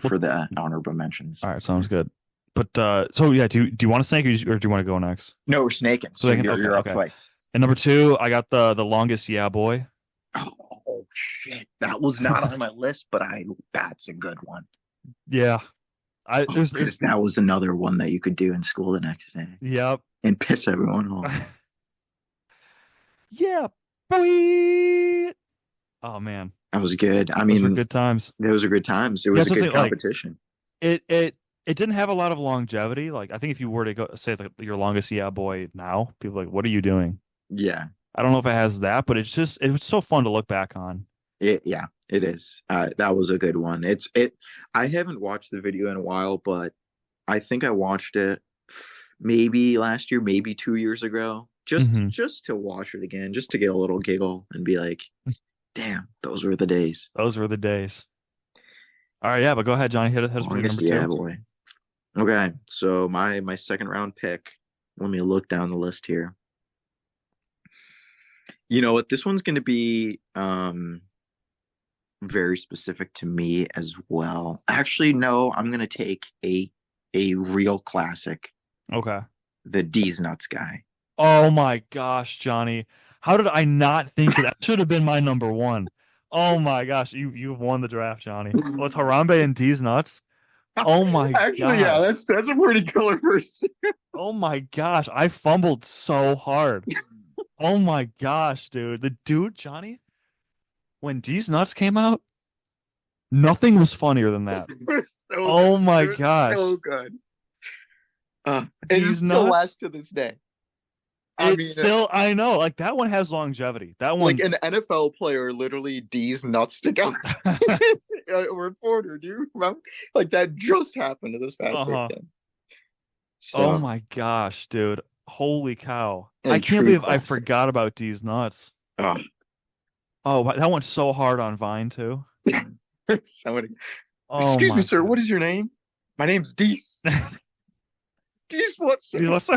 Well, for the honorable mentions. all right, sounds good. But so yeah, do you want to snake or do you want to go next? No, we're snaking, So so they can you're okay, you're up okay. twice. And number two, I got the longest yeah boy. Oh shit, that was not on my list, but that's a good one. Yeah. I Oh, there's because that was another one that you could do in school the next day yep. and piss everyone off. Yeah, boy. Oh man, That was good. I those were mean, good times. those were good times. It Yeah, was a good something like competition. it didn't have a lot of longevity. Like I think if you were to go say like your longest yeah boy now, people are like, what are you doing? Yeah. I don't know if it has that, but it was so fun to look back on. Yeah, it is. That was a good one. It. I haven't watched the video in a while, but I think I watched it maybe last year, maybe 2 years ago, just Hmm. just to watch it again, just to get a little giggle and be like, "Damn, those were the days." Those were the days. All right, yeah, but go ahead, Johnny. Hit us with your Longest, number yeah, two. boy. Okay, so my second round pick. Let me look down the list here. You know what? This one's going to be very specific to me as well. Actually, no, I'm going to take a real classic, Okay. the D's nuts guy. Oh my gosh, Johnny. How did I not think of that? Should have been my number one. Oh my gosh, you've won the draft, Johnny. With Harambe and D's nuts. Oh my Actually, yeah, gosh. that's a pretty killer verse. Oh my gosh. I fumbled so hard. Oh my gosh, dude. The dude, Johnny, when D's nuts came out, nothing was funnier than that. It was so Oh good. It my was gosh. so good. And it D's still nuts. lasts to this day. I It's mean, still, I know, like that one has longevity. That like one. an NFL player literally D's nuts together. A reporter, do you remember? Like that just happened to this past Uh-huh. weekend. Oh So my gosh, dude. Holy cow. I a can't true believe I classic. forgot about D's nuts. Oh, Oh, that went so hard on Vine too. somebody, Oh excuse me, my sir. God. What is your name? My name's Dees. Dees, what, sir? D's nuts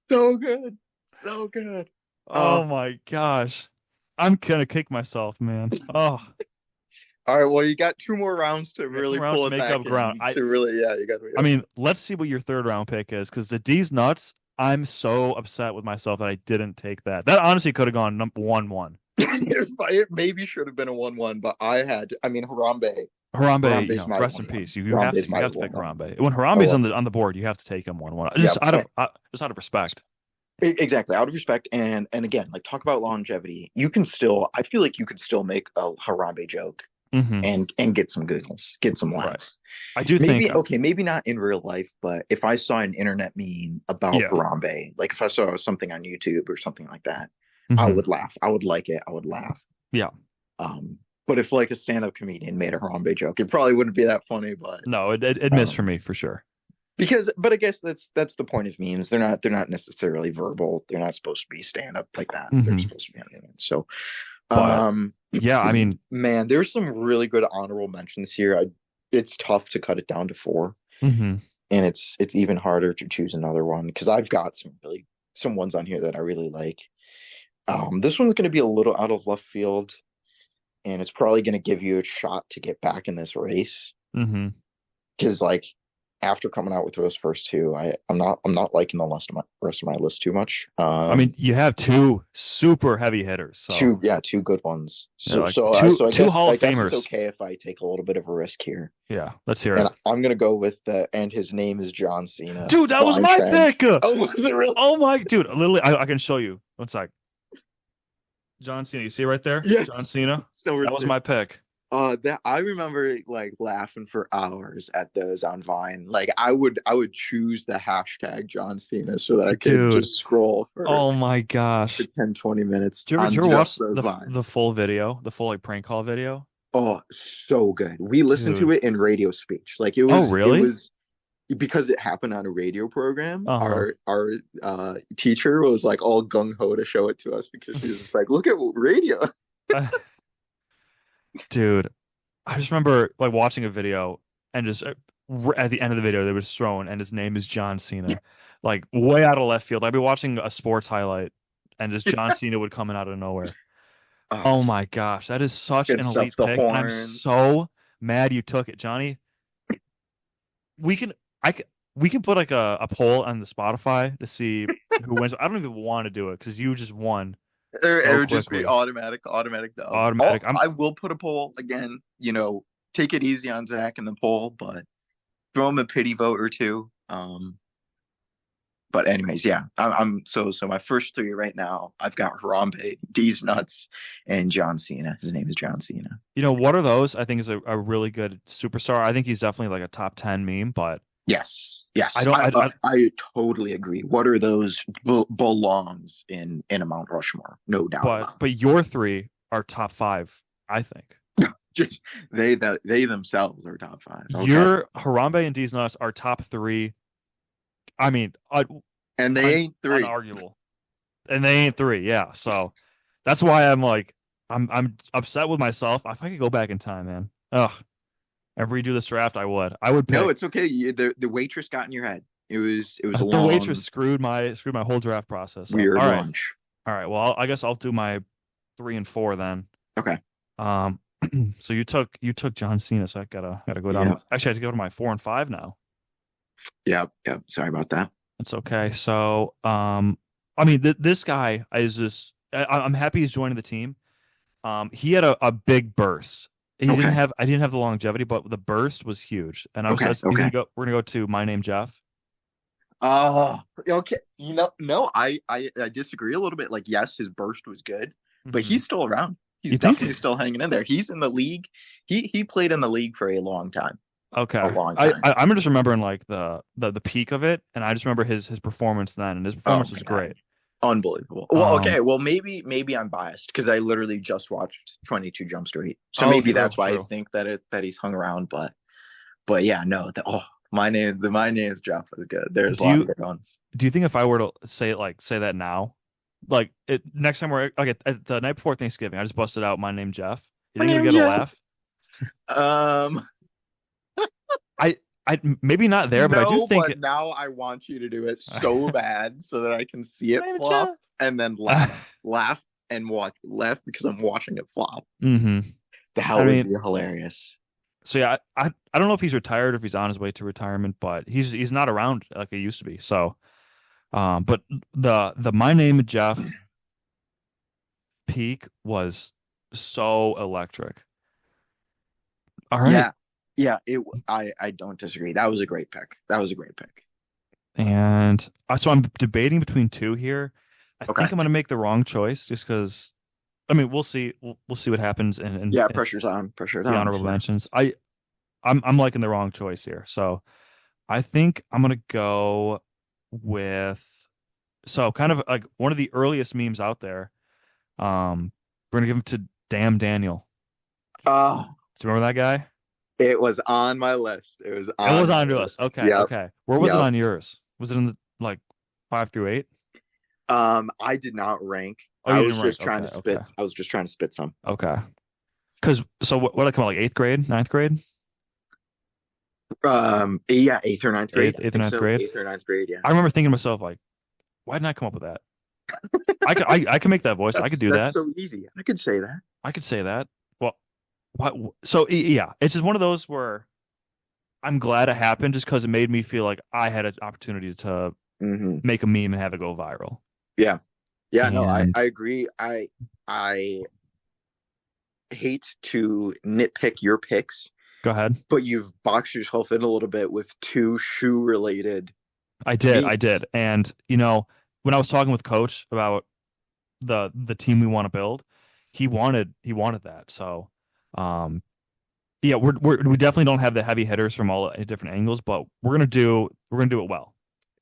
So good, so good. Uh, Oh my gosh. I'm gonna kick myself, man. Oh, all right. Well, you got two more rounds to we got two really rounds pull to it make back up ground. in. To really, yeah, you got to. I mean, let's see what your third round pick is, because the D's nuts, I'm so upset with myself that I didn't take that. That honestly could have gone num 1-1. It maybe should have been a 1-1, but I had to. I mean, Harambe. Harambe, Harambe's my rest in 1-1. peace. Harambe's You my have to pick 1-1. Harambe. When Oh Harambe's well. on the board, you have to take him 1-1. Yeah, Just out of respect. exactly. Out of respect, and again, like talk about longevity. You can still. I feel like you could still make a Harambe joke Hmm. and get some giggles, get some Right. laughs. I do think, Maybe okay, maybe not in real life, but if I saw an internet meme about yeah. Harambe, like if I saw something on YouTube or something like that, I Hmm. would laugh. I would like it. I would laugh. Yeah. But if like a stand-up comedian made a Harambe joke, it probably wouldn't be that funny. But No, it missed um, for me for sure. but I guess that's the point of memes. They're not necessarily verbal. They're not supposed to be stand-up like that. They're Hmm. supposed to be on the internet. So, But um, yeah, I mean, man, there's some really good honorable mentions here. It's tough to cut it down to four, hmm. and it's even harder to choose another one because I've got some ones on here that I really like. This one's going to be a little out of left field, and it's probably going to give you a shot to get back in this race Hmm. because like after coming out with those first two, I'm not liking the rest of my list too much. I mean, you have two super heavy hitters, so Two good ones. you know, So like so uh, so I two guess Hall I of guess it's Famers. okay if I take a little bit of a risk here. Yeah, let's hear And it. I'm gonna go with the and his name is John Cena. Dude, that was Blind my Trank. pick. Oh, was it really? Oh my, dude, literally, I can show you. One sec. John Cena, you see right there? Yeah, John Cena. still That right was there. my pick. That I remember like laughing for hours at those on Vine. Like I would choose the hashtag John Cena so that I could Dude, just scroll oh my for gosh. 10, 20 minutes Did on you ever just watch those the vines. full video, the full like prank call video? Oh, so good. We listened to Dude. it in radio speech. Like it Oh, was it really? was because it happened on a radio program. Uh-huh. Our teacher was like all gung ho to show it to us because she was just like, look at radio. Dude, I just remember like watching a video and just at the end of the video they was thrown and his name is John Cena. Like way out of left field. I'd be watching a sports highlight and just John Cena would come in out of nowhere. Oh, Oh my gosh, that is such good an stuff. elite The pick, and I'm horn. so mad you took it, Johnny. We can I c- we can put like a poll on the Spotify to see who wins. I don't even want to do it because you just won It so would just be quickly. automatic dub. Automatic. I will put a poll again. Take it easy on Zach in the poll, but throw him a pity vote or two. But anyways, yeah, so my first three right now. I've got Harambe, D's nuts, and John Cena. His name is John Cena. What are those? I think is a really good superstar. I think he's definitely like a top 10 meme, but Yes, I yes, don't I totally agree. What are those belongs in a Mount Rushmore, no doubt but about your three are top five, I think. it. Just they themselves are top five. Okay, Your Harambe and D's nuts are top three. I mean, and they ain't three. unarguable. And they ain't three, yeah. So that's why I'm like I'm upset with myself. If I could go back in time, man. Ugh. And redo this draft, I would. I would No, pick it's okay. The waitress got in your head. It was a the waitress long, screwed my whole draft process up. weird All right. lunch. All right. Well, I guess I'll do my 3 and 4 then. Okay. Um so you took John Cena, so I gotta go Yeah. down. Actually, I have to go to my 4 and 5 now. Yeah. Yeah. Sorry about that. It's okay. So I mean this guy is just I'm happy he's joining the team. He had a big burst. Okay. I didn't have the longevity, but the burst was huge. And Okay. he's gonna Okay. go we're gonna go to My Name Jeff. Okay. No, I disagree a little bit. Like, yes, his burst was good, but Hmm. he's still around. You He's think? definitely still hanging in there. He's in the league. He played in the league for a long time. A Okay. long time. I'm just remembering like the peak of it, and I just remember his performance then, and his Oh performance my was God. great. Unbelievable. Well, Um, okay. Well, maybe I'm biased because I literally just watched 22 Jump Street. So oh, maybe true, that's why I true. think that he's hung around, but yeah, no. My name's Jeff is good. There's a Do lot of you good ones. do you think if I were to say that now, like next time we're okay at the night before Thanksgiving, I just busted out My Name Jeff. You My think we name's get a Jeff. laugh? Um I maybe not there, but I do No, think but now I want you to do it so bad so that I can see it My Name flop Jeff. and then laugh and laugh because I'm watching it flop. Hmm. That I would mean, be hilarious. so yeah, I don't know if he's retired or if he's on his way to retirement, but he's not around like he used to be. So, but the My Name Jeff peak was so electric. All right. Yeah. Yeah, I don't disagree. That was a great pick. That was a great pick. And so I'm debating between two here. I Okay. think I'm going to make the wrong choice just because, I mean, we'll see. We'll see what happens Yeah, in pressure's on. Pressure's the on. honorable So. mentions. I'm liking the wrong choice here. So I think I'm going to go with, so kind of like one of the earliest memes out there. We're going to give him to Damn Daniel. Oh, Do you remember that guy? it was on my list. It was It was on my on to us. list. Okay. Yep. Okay. Where was it Yep. on yours? Was it in the like 5 through 8? I did not rank. Oh, you didn't rank. Okay. Okay. I was just trying to spit some. Okay. Because so what did I come out like eighth grade, ninth grade, Yeah, eighth or ninth grade. I eighth or think ninth so. grade? Eighth or ninth grade. Yeah. I remember thinking to myself like, why didn't I come up with that? I can make that voice. I could do That's that. so easy. I could say that. I could say that. Well, what? So yeah, it's just one of those where I'm glad it happened just because it made me feel like I had an opportunity to Hmm. make a meme and have it go viral. Yeah. Yeah. No, And I agree. I hate to nitpick your picks, go ahead. but you've boxed yourself in a little bit with two shoe related I did. memes. And when I was talking with Coach about the team we want to build, he wanted that. So, um, yeah, we definitely don't have the heavy hitters from all different angles, but we're gonna do it well.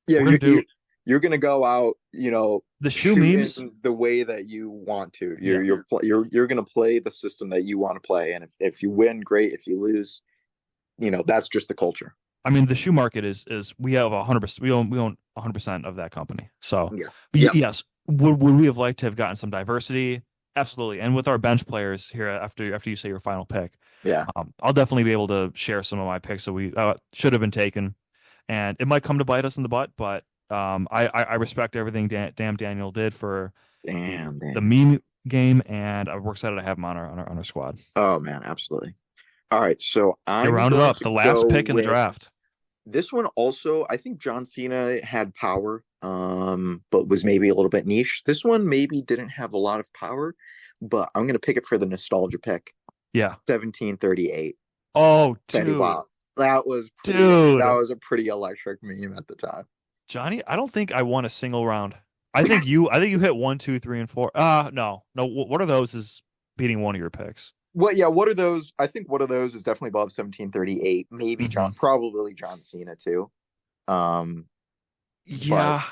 Yeah, We're gonna do you're gonna go out, the shoe memes. shooting the way that you want to. Yeah, You're gonna play the system that you want to play, and if you win, great. If you lose, that's just the culture. I mean the shoe market is we have 100%. We own 100% of that company. So, Yeah. but Yep. yes, would we have liked to have gotten some diversity? Absolutely. And with our bench players here after you say your final pick, Yeah. I'll definitely be able to share some of my picks that we should have been taken, and it might come to bite us in the butt, but I respect everything Damn Daniel did for Damn, the damn. meme game, and we're excited to have him on our squad. Oh man, absolutely. All right, so You I'm rounded going up to the last go pick in the with draft. this one also. I think John Cena had power, but was maybe a little bit niche. This one maybe didn't have a lot of power, but I'm gonna pick it for the nostalgia pick. Yeah. 1738. Oh, Betty dude, Bob. That was dude. that was a pretty electric meme at the time. Johnny, I don't think I won a single round. I think you hit one, two, three, and four. No, no. What are those? Is beating one of your picks? What? Yeah. What are those? I think one of those is definitely above 1738. Maybe Hmm. probably John Cena too. Um, but Yeah,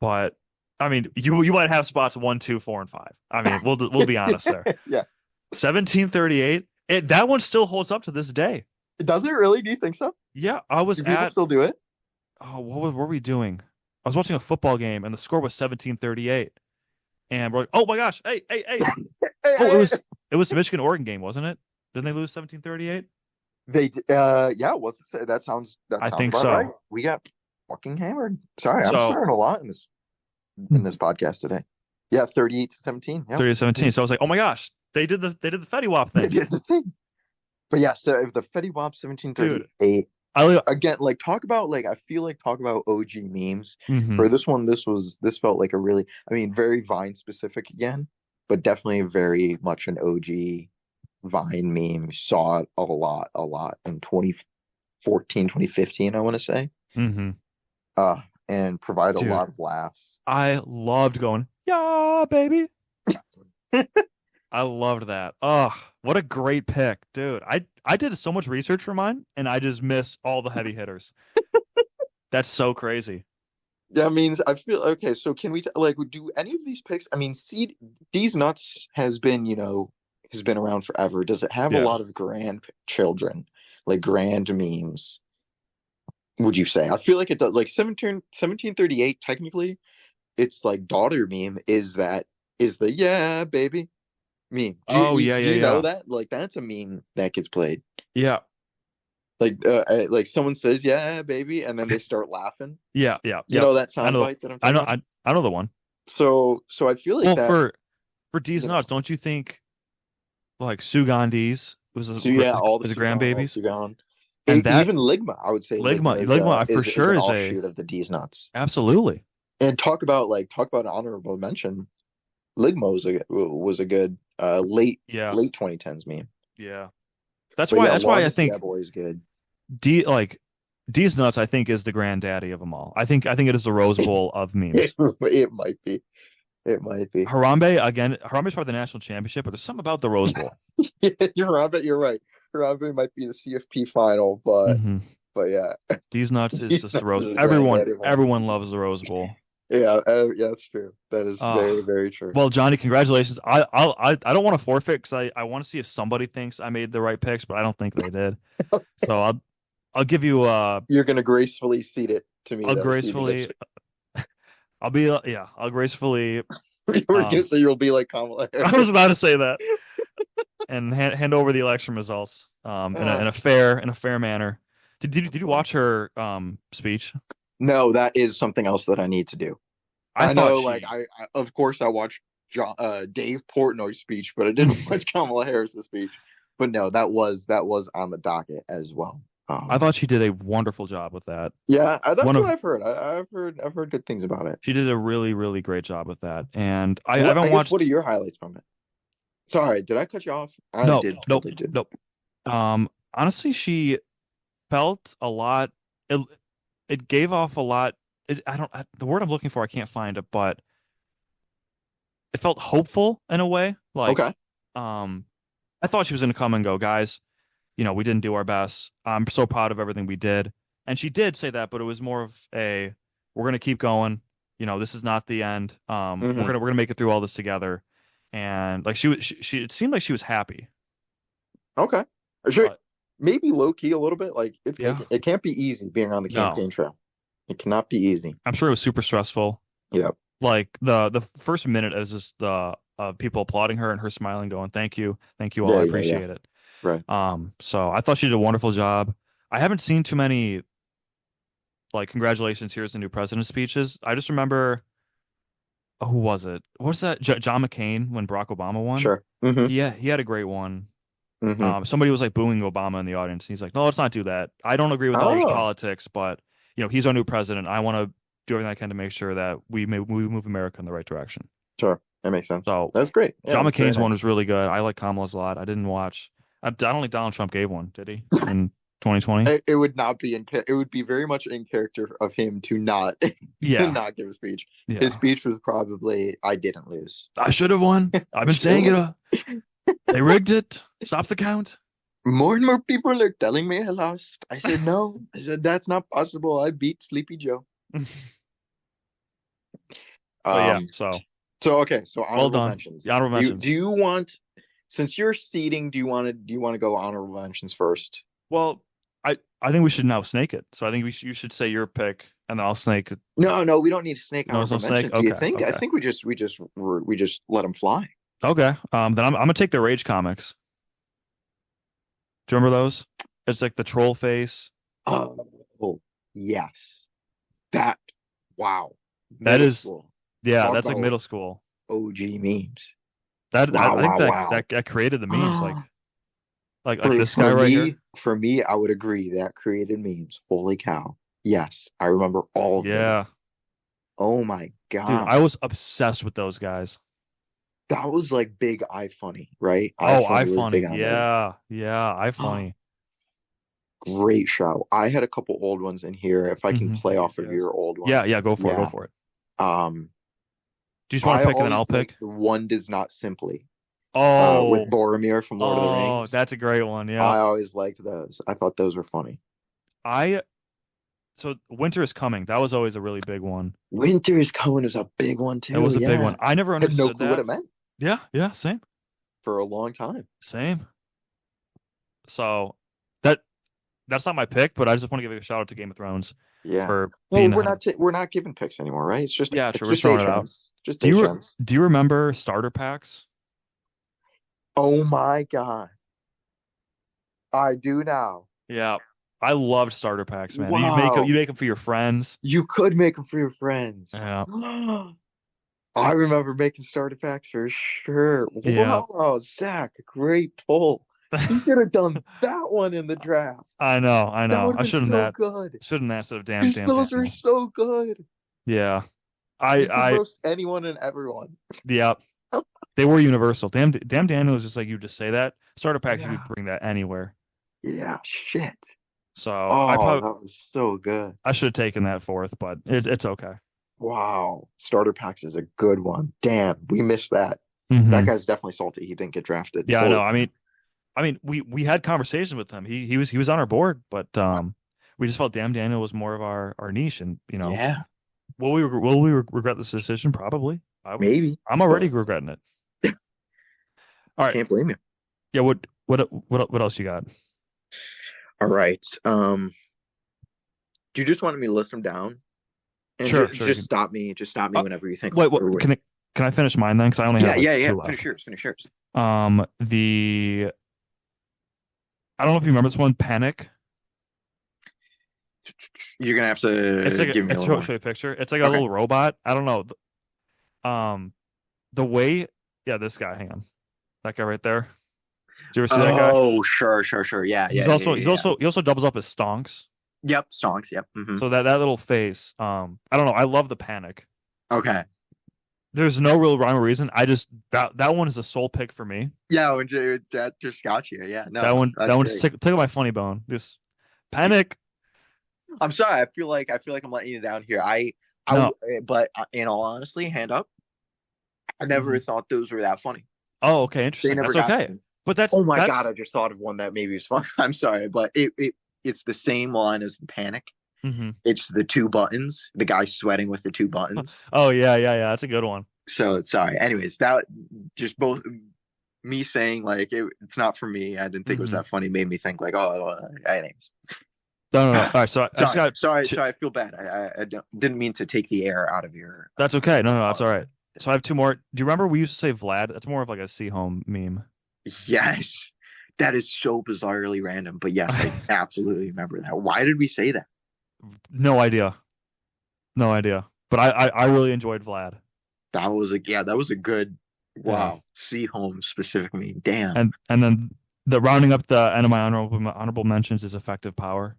but I mean, you might have spots one, two, four, and five. I mean, we'll be honest there. yeah, 1738. That one still holds up to this day. does it really? Do you think so? Yeah, I was Do people at. still do it? Oh, what were we doing? I was watching a football game, and the score was 1738. And we're like, oh my gosh, hey, hey, hey. Hey, Oh, hey, hey. it was the Michigan Oregon game, wasn't it? Didn't they lose 1738? Yeah. What's it say? That I sounds think about right. so. We got fucking hammered. Sorry, I'm So swearing a lot in this podcast today. Yeah, 38-17. Yeah, 30 to 17. So I was like, oh my gosh, they did the Fetty Wap they thing. did the thing. But yeah, so if the Fetty Wap Dude. 1738 I again, like talk about like I feel like talk about OG memes. hmm For this one, this felt like a really, I mean, very Vine specific again, but definitely very much an OG Vine meme. Saw it a lot in 2014, 2015, I want to say. hmm Uh, and provide a Dude, lot of laughs. I loved going, yeah, baby. I loved that. Oh, what a great pick, dude. I did so much research for mine, and I just miss all the heavy hitters. That's so crazy. That means I feel okay. So can we like do any of these picks? I mean, seed these nuts has been has been around forever. Does it have a Yeah. lot of grandchildren, like grand memes? Would you say? I feel like it does. Like 1738. Technically, it's like daughter meme. Is the yeah baby meme? Oh yeah, Do yeah, you know yeah. that? Like that's a meme that gets played. Yeah. Like someone says yeah baby, and then they start laughing. Yeah, yeah, You yep. know that I know soundbite that I'm I talking know about? I know the one. So I feel like Well, that, for D's you know. nuts, don't you think like Sugandhi's So yeah, all the is a Sugan, all grandbabies? Sugan. And that Even Ligma, I would say Ligma for is sure an is a offshoot of the D's nuts. absolutely. And talk about an honorable mention. Ligma was a good Yeah. late 2010s meme. Yeah. That's But why yeah, that's why I longest yeah think boy is good. D like D's nuts I think is the granddaddy of them all. I think it is the Rose Bowl of memes. It might be. It might be. Harambe's part of the national championship, but there's something about the Rose Bowl. Yeah, I bet you're right. Harambe might be the CFP final, Hmm. but yeah, D's nuts is he's just the not Rose. the Everyone granddaddy of all everyone memes. loves the Rose Bowl. Yeah, yeah, that's true. That is Uh very, very true. well, Johnny, congratulations. I don't want to forfeit because I want to see if somebody thinks I made the right picks, but I don't think they did. So I'll give you You're gonna gracefully cede it to me I'll though, ceding gracefully this. I'll be yeah, I'll gracefully You were gonna um say you'll be like Kamala I was Harris. about to say that and hand over the election results Uh, in a fair manner. Did you watch her speech? no, that is something else that I need to do. I I thought know, like she I of course I watched Dave Portnoy's speech, but I didn't watch Kamala Harris's speech. But no, that was on the docket as well. I thought she did a wonderful job with that. Yeah, One that's what of I've heard. I've heard good things about it. She did a really, really great job with that. And I What I haven't guess what are watched your highlights from it? Sorry, did I cut you off? I no, did, nope, totally did. nope. Honestly, she felt a lot. It it gave off a lot. The word I'm looking for, I can't find it, but it felt hopeful in a way. Like, Okay. um, I thought she was going to come and go, guys. We didn't do our best. I'm so proud of everything we did. And she did say that, but it was more of we're going to keep going. This is not the end. We're Hmm. gonna make it through all this together. And like she it seemed like she was happy. Okay. Sure. But Maybe low key a little bit. Like yeah, it can't be easy being on the no, campaign trail. It cannot be easy. I'm sure it was super stressful. Yeah. Like the first minute is just the people applauding her and her smiling, going, thank you all, I Yeah. appreciate it. Right. So I thought she did a wonderful job. I haven't seen too many like congratulations, here's the new president speeches. I just remember who was it? What was that? John McCain when Barack Obama won. Sure. Hmm. He had a great one. Hmm. Somebody was like booing Obama in the audience. He's like, no, let's not do that. I don't agree with all his Oh, politics, but he's our new president. I want to do everything I can to make sure that we move America in the right direction. sure. That makes sense. So That's great. Yeah, John that's very McCain's one nice. was really good. I like Kamala's a lot. I didn't watch. I don't think Donald Trump gave one, did he? And 2020. It would not be it would be very much in character of him to not to Yeah, not give a speech. His yeah. speech was probably I didn't lose. I should have won. I've been saying it. They rigged it. Stop the count. More and more people are telling me I lost. I said no. I said that's not possible. I beat Sleepy Joe. But yeah, Um so so okay, so well honorable done. The mentions. honorable Do mentions. you want since you're seating, do you want to go honorable mentions first? Well, I think we should now snake it. So I think you should say your pick, and then I'll snake it. No, no, we don't need to snake No, it's no honorable snake. mentions. Do you Okay, think? I okay, think we just let them fly. okay. Then I'm gonna take the Rage comics. Do you remember those? It's like the troll face. Oh, yes. That, wow. That Middle is, school. yeah, Talk that's like about middle school. OG memes. That Wow, I think wow, that wow. that created the memes. Like For this guy right here. for me, I would agree that created memes. Holy cow. Yes, I remember all of Yeah, those. Oh my dude, God. I was obsessed with those guys. That was like big iFunny, right? Oh, iFunny was big iFunny. on there. Yeah, yeah, iFunny. Great show. I had a couple old ones in here. If I can Hmm. play off of your old Yeah, one. yeah, go for it, go Yeah. for it. Um, Do you just want I to pick and then I'll always pick? liked the One Does Not Simply with Oh, Boromir from Lord of the oh, Rings. that's a great one. Yeah. I always liked those. I thought those were funny. I so winter is coming. That was always a really big one. Winter is Coming was a big one It too. was a big Yeah. one. I never Had no understood clue what that. it meant Yeah, yeah, same. for a long time. Same. So that that's not my pick, but I just want to give a shout out to Game of Thrones Yeah. for Well, being ahead. we're not giving picks anymore, right? Yeah, It's true. We're just just throwing it out. HMs. Just HMs. Do you remember starter packs? Oh my God. I do now. Yeah. I loved starter packs, man. You Wow. make them for your friends. You could make them for your friends. Yeah. I remember making starter packs for sure. Yeah. Wow, Zach, great pull. You should have done that one in the draft. I know, I That know. would have I been so good. shouldn't have instead of Because those are Daniel. so good. Yeah. You could I roast anyone and everyone. yeah. They were universal. Damn Daniel is just like you just say that. Starter packs, you Yeah. could bring that anywhere. Yeah, shit. So Oh, that was so good. I should have taken that fourth, but it's okay. Wow. Starter packs is a good one. Damn, we missed that. That Hmm. guy's definitely salty he didn't get drafted. Yeah, I Holy know. I mean, we had conversations with him. He was on our board, but we just felt Damn Daniel was more of our niche, and yeah, will we regret this decision? Probably. maybe. I'm already But regretting it. All right. can't blame you. Yeah. What else you got? All right. Do you just want me to list them down? And Sure, just sure. just stop me Uh, whenever you think wait, or what can I finish mine then? Because I only yeah, have like yeah, yeah. two Finish left. yours, finish yours. The I don't know if you remember this one, Panic. You're gonna have It's to like give me a it's little show more. you a picture. It's like a Okay. little robot. I don't know. Um, the way, yeah, this guy. Hang on, that guy right there. Did you ever see that guy? Oh, sure, sure, sure. Yeah, yeah, yeah, yeah, yeah. He also doubles up as stonks. Yep, songs. Yep. So that little face. I don't know. I love the Panic. Okay. There's no real rhyme or reason. I just that one is a soul pick for me. Yeah, when that just got you. Yeah, no, That that's one just great. tickle my funny bone. Just Panic. I'm sorry. I feel like I'm letting you down here. No. But in all honesty, hand up, I never Mhm. thought those were that funny. Oh, okay, They interesting. never That's got to okay. me. But Oh my that's God, I just thought of one that maybe was fun. I'm sorry, but it's the same line as the Panic. hmm It's the two buttons, the guy sweating with the two buttons. Oh yeah, yeah, yeah. That's a good one. So sorry. Anyways, that just both me saying like it's not for me. I didn't think it was Hmm. that funny. Made me think like, oh, anyways. No, no, no. All right, so I just got two, Sorry. I feel bad. I didn't mean to take the air out of your. that's okay. No, no, that's all right. So I have two more. Do you remember we used to say Vlad? That's more of like a see home meme. Yes, that is so bizarrely random, but yes, I absolutely remember that. Why did we say that? No idea. No idea. But I really enjoyed Vlad. That was a good Yeah. wow. See home specific meme. Damn. And then the rounding up the end of my honorable mentions is effective power.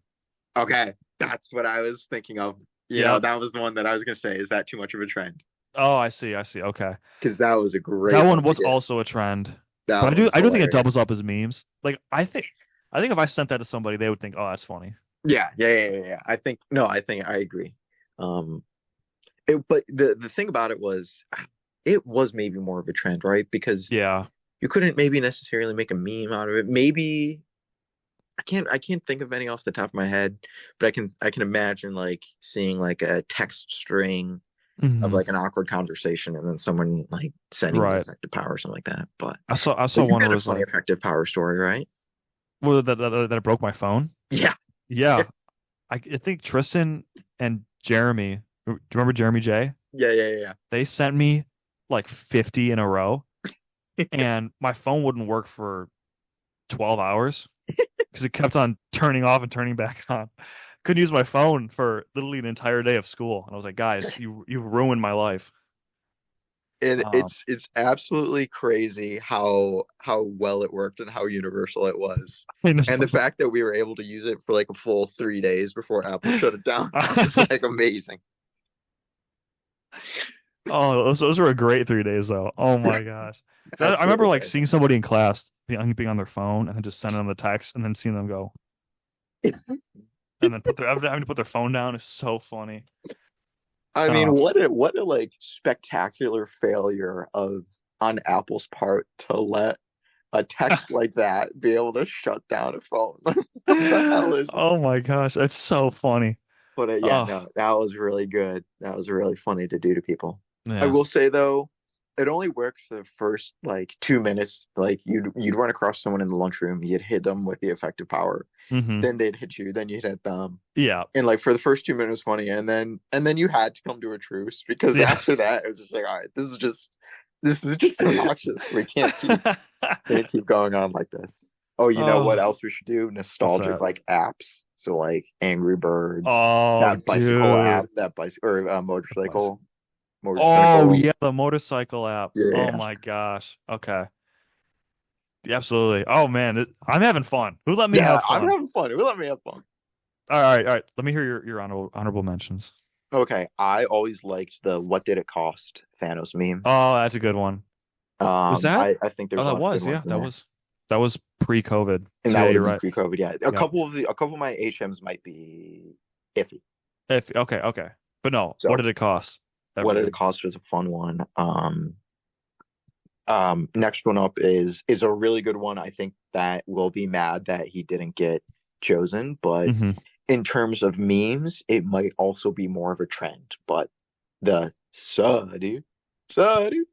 Okay, that's what I was thinking of. Yeah. That was the one that I was gonna say. Is that too much of a trend? Oh, I see. Okay. Because that was a great That one one to was get. also a trend. That But was I do think it hilarious. doubles up as memes. Like I think I think if I sent that to somebody, they would think, "Oh, that's funny." Yeah. I think I agree. Um, but the thing about it was maybe more of a trend, right? Because Yeah. you couldn't maybe necessarily make a meme out of it. Maybe I can't think of any off the top of my head, but I can imagine like seeing like a text string of Hmm. like an awkward conversation and then someone like sending the Right. effective power or something like that. I saw But you one where got it a was funny like, effective power story, right? well, that it broke my phone. Yeah. Yeah. I think Tristan and Jeremy, do you remember Jeremy J? Yeah. They sent me like 50 in a row, and my phone wouldn't work for 12 hours because it kept on turning off and turning back on. Couldn't use my phone for literally an entire day of school. And I was like, guys, you've ruined my life. And Um, it's absolutely crazy how well it worked and how universal it was. I know. And the fact that we were able to use it for like a full 3 days before Apple shut it down is like amazing. Oh, those were a great 3 days though. Oh my gosh. 'Cause I remember Absolutely like amazing. seeing somebody in class being on their phone and then just sending them the text and then seeing them go and then having to put their phone down is so funny. I mean, Uh, what a like spectacular failure of on Apple's part to let a text like that be able to shut down a phone. What the hell is that? oh my gosh, that's so funny. But yeah, Oh, no, that was really good. That was really funny to do to people. I yeah. will say though, it only worked for the first like 2 minutes. Like you'd run across someone in the lunchroom, you'd hit them with the effective power, Hmm. then they'd hit you, then you'd hit them. Yeah. And like for the first 2 minutes was funny, and then you had to come to a truce because Yeah. after that it was just like, all right, this is just obnoxious. We can't keep going on like this. Oh, you know what Oh, else we should do? what's Nostalgic that? like apps. So like Angry Birds, Oh, that bicycle app, dude. that bicycle or Bus- Oh, motorcycle. yeah, the motorcycle app. Oh Yeah, my gosh. Okay. Yeah, absolutely. Oh man, I'm having fun. Who let me yeah. have I'm fun? having fun. Let me have fun. All right, all right. Let me hear your honorable mentions. Okay, I always liked the "What did it cost" Thanos meme. Oh, that's a good one. Was that? I think Oh, there's a that lot of good was, ones yeah. in That there. was pre-COVID. And So that yeah, would you're have been right. pre-COVID. Yeah, Yeah. a couple of my HMs might be iffy. If okay, okay. But no, what So did it cost? Ever what did it good. cost was a fun one. Next one up is a really good one. I think that will be mad that he didn't get chosen, but Hmm. in terms of memes, it might also be more of a trend. But the Suddy, Suddy,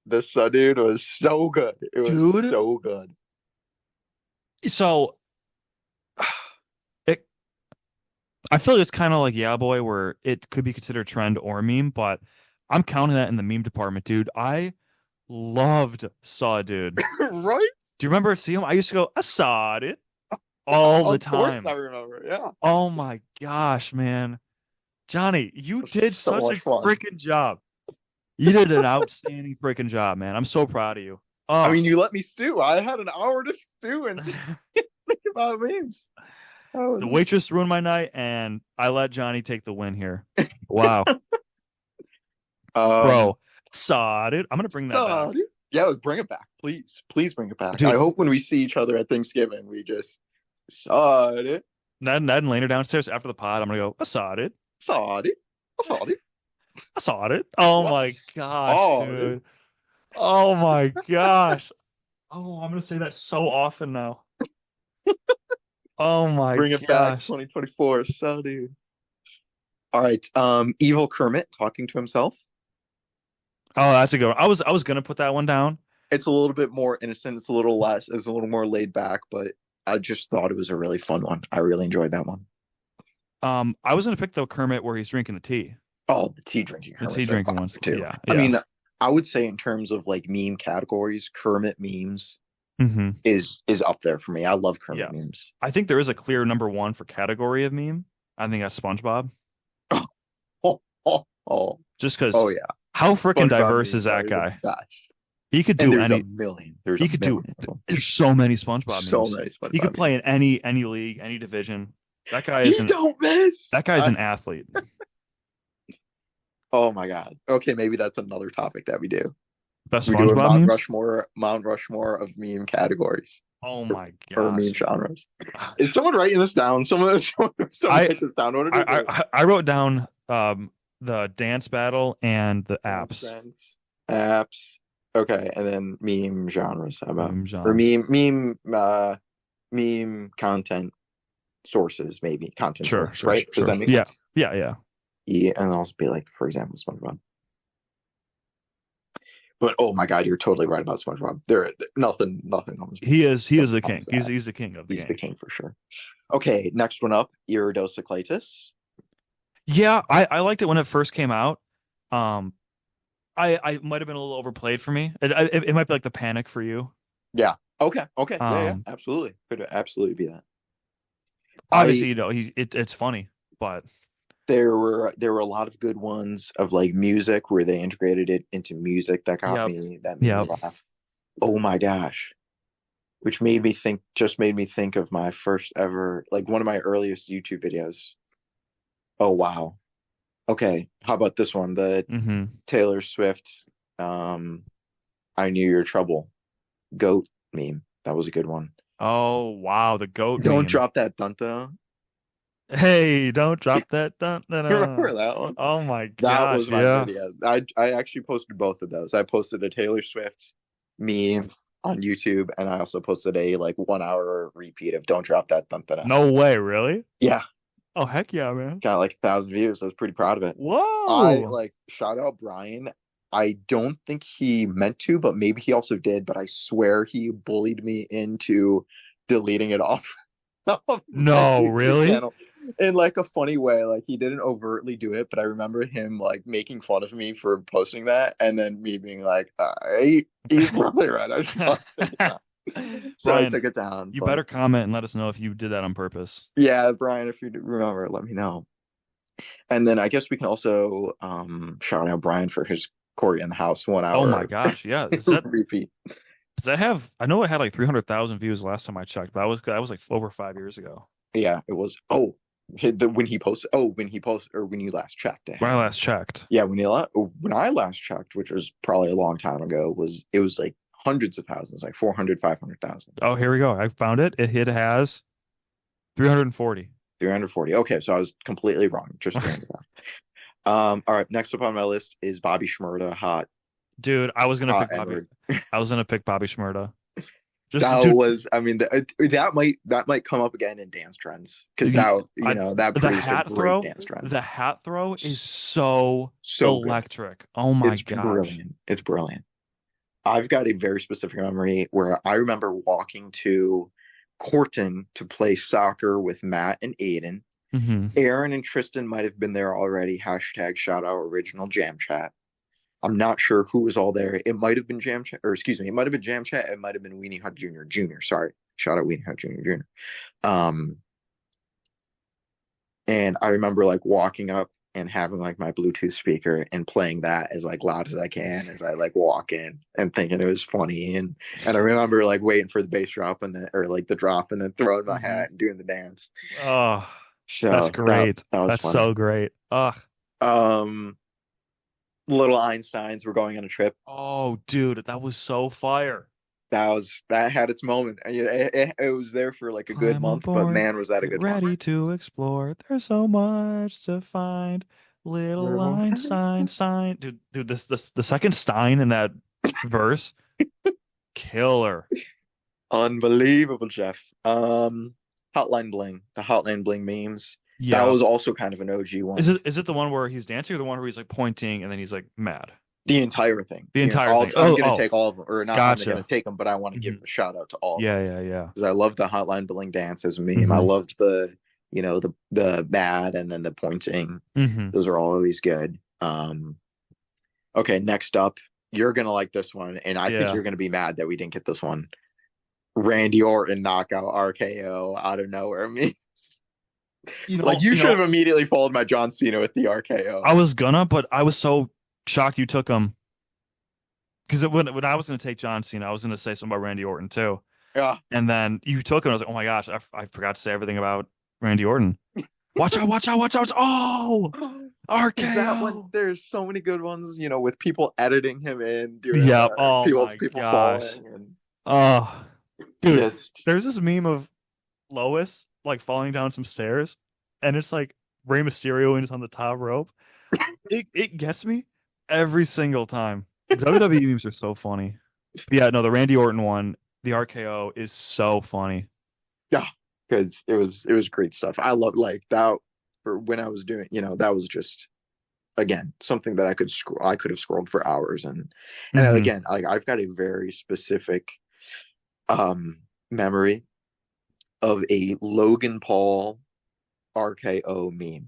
the Suddy was so good. It was Dude, so good. so it I feel like it's kind of like Yeah Boy, where it could be considered trend or meme, but I'm counting that in the meme department, dude. I loved Saw Dude. Right? Do you remember seeing him? I used to go, I saw it all the Of course I time. remember. Yeah. Oh my gosh, man. Johnny, you It was did so such a much fun. freaking job. You did an outstanding freaking job, man. I'm so proud of you. I Oh, mean, you let me stew. I had an hour to stew and think about memes. That the was waitress ruined my night, and I let Johnny take the win here. Wow. um Bro, saw it. I'm gonna bring that back. Sorry. Yeah, bring it back, please. Please bring it back. I Dude, hope when we see each other at Thanksgiving, we just sorry, Ned and Lane are downstairs after the pod. I'm gonna go, I saw it. sorry, sorry. I saw it. Oh my What's gosh, sorry? dude. Oh my gosh. Oh, I'm gonna say that so often now. Oh my Bring it back, gosh. 2024. Sorry. All right. Evil Kermit talking to himself. Oh, that's a good one. I was gonna put that one down. It's a little bit more innocent. It's a little less. It's a little more laid back, but I just thought it was a really fun one. I really enjoyed that one. I was gonna pick the Kermit where he's drinking the tea. Oh, the tea drinking The tea Kermit's a drinking ones. classic too. Yeah, I yeah. mean, I would say in terms of like meme categories, Kermit memes Hmm. is up there for me. I love Kermit Yeah. memes. I think there is a clear number one for category of meme. I think that's SpongeBob. Oh, oh, oh, Just because oh yeah. how freaking SpongeBob diverse is memes that are the guy? best. He could And do any. there's a He could do. million of them. There's so many SpongeBob So memes. many He could SpongeBob play in memes. any league, any division. That guy He isn't. don't miss. That guy's an athlete. Oh my God. Okay, maybe that's another topic that we do. Best We do a SpongeBob memes? Mount Rushmore of meme categories Oh or, my or meme gosh. genres. Is someone writing this down? Someone I write this down. What it is? I wrote down the dance battle and the Dance apps. trends, apps. Okay, and then meme genres. How about Meme or genres. meme content sources, maybe content Sure, sources, sure, right? Does sure. that make Yeah. sense? Yeah, yeah. Yeah, and also be like, for example, SpongeBob. But oh my God, you're totally right about SpongeBob. Nothing He is the king. comes He's that. he's the king of the He's the game. king for sure. Okay, next one up, Iridocicletus. Yeah, I liked it when it first came out. Um, I might have been a little overplayed for me. It might be like the panic for you. Yeah. Okay. Okay. Yeah. Um, Absolutely. Could absolutely be that. Obviously, I it's funny, but there were a lot of good ones of like music where they integrated it into music yep, that made me yep. laugh. Oh my gosh. Which made me think of my first ever, like one of my earliest YouTube videos. Oh wow. Okay. How about this one? The Hmm. Taylor Swift um I knew your trouble goat meme. That was a good one. Oh wow, the goat Don't meme. drop that dunta. Hey, don't drop that. Dun, dun, dun. Remember that one? Oh my That gosh, was my yeah. video. I actually posted both of those. I posted a Taylor Swift meme on YouTube, and I also posted a like 1 hour repeat of "Don't Drop That Dun Dun Dun." No way, really? Yeah, Oh heck yeah, man. got like 1,000 views. I was pretty proud of it. I Whoa. like shout out Brian. I don't think he meant to, but maybe he also did. But I swear he bullied me into deleting it off of my No, YouTube really? channel in like a funny way. Like he didn't overtly do it, but I remember him like making fun of me for posting that, and then me being like, he's probably right. I should probably take it down." So I Brian, took it down. you But better comment and let us know if you did that on purpose. yeah, Brian, if you remember, let me know. And then I guess we can also shout out Brian for his Corey in the House one Oh my hour gosh, yeah. repeat. Does that have I know it had like 300,000 views last time I checked, but that was like over 5 years ago. Yeah, it was. Oh, when he posted. Oh, when he posted, or when you last checked, it When I had. last checked. Yeah, when I last checked, which was probably a long time ago, it was like hundreds of thousands, like 400, 500,000. Oh, here we go. I found it. It has 340. 340. Okay, so I was completely wrong. Just 300,000. All right, next up on my list is Bobby Shmurda, Dude, hot N-word. I was gonna pick Bobby Shmurda. Just That dude, was, I mean, that might come up again in dance trends because the that the produced a hat great throw, dance trend. the hat throw is so So good. electric. Oh my It's gosh. brilliant. It's brilliant. I've got a very specific memory where I remember walking to Corton to play soccer with Matt and Aiden. Hmm. Aaron and Tristan might have been there already. Hashtag shout out original jam chat. I'm not sure who was all there. It might have been jam chat, or excuse me, it might have been jam chat. It might have been Weenie Hut Jr. Jr. Sorry, shout out Weenie Hut Jr. Jr. Um, and I remember like walking up and having like my Bluetooth speaker and playing that as like loud as I can as I like walk in and thinking it was funny. And I remember like waiting for the bass drop and then or like the drop and then throwing my Hmm. hat and doing the dance. Oh, that's So that great. that was That's fun. so great. Ugh. Um Little Einsteins were going on a trip. Oh, dude, that was so fire. That had its moment. It was there for like a good Climb month, but aboard, man, was that a get good month. ready to explore. There's so much to find. Little Little Einstein, Einstein. Stein. Dude, this the second Stein in that verse, killer. Unbelievable, Jeff. Hotline Bling, the Hotline Bling memes. That Yeah. was also kind of an OG Is one. it the one where he's dancing or the one where he's like pointing and then he's like mad? The entire thing. The entire I'll, thing. I'm Oh, gonna oh, take all of them, or not. I'm gonna gotcha. take them, but I want to give Hmm. a shout out to all of them Yeah, yeah, yeah. because I love the Hotline Bling dance as a meme. I Hmm. loved the bad and then the pointing. Hmm. Those are always good. Okay, next up, you're gonna like this one, and I think Yeah. you're gonna be mad that we didn't get this one. Randy Orton knockout RKO out of nowhere. Me, You like know, you you should have know, immediately followed my John Cena with the RKO. I was gonna, but I was so shocked you took him. Because when I was going to take John Cena, I was going to say something about Randy Orton too. Yeah, And then you took him. I was like, oh my gosh, I forgot to say everything about Randy Orton. Watch out, watch out, watch out. Oh, That one, RKO. there's so many good ones, with people editing him in, doing Yep. Oh my people gosh. falling and Oh, dude, just there's this meme of Lois like falling down some stairs, and it's like Rey Mysterio and is on the top rope. It gets me every single time. WWE memes are so funny. But yeah, no, the Randy Orton one, the RKO is so funny. yeah, because it was great stuff. I love like that for when I was doing, that was just again something that I could have scrolled for hours and Hmm. again, like I've got a very specific um memory of a Logan Paul RKO meme.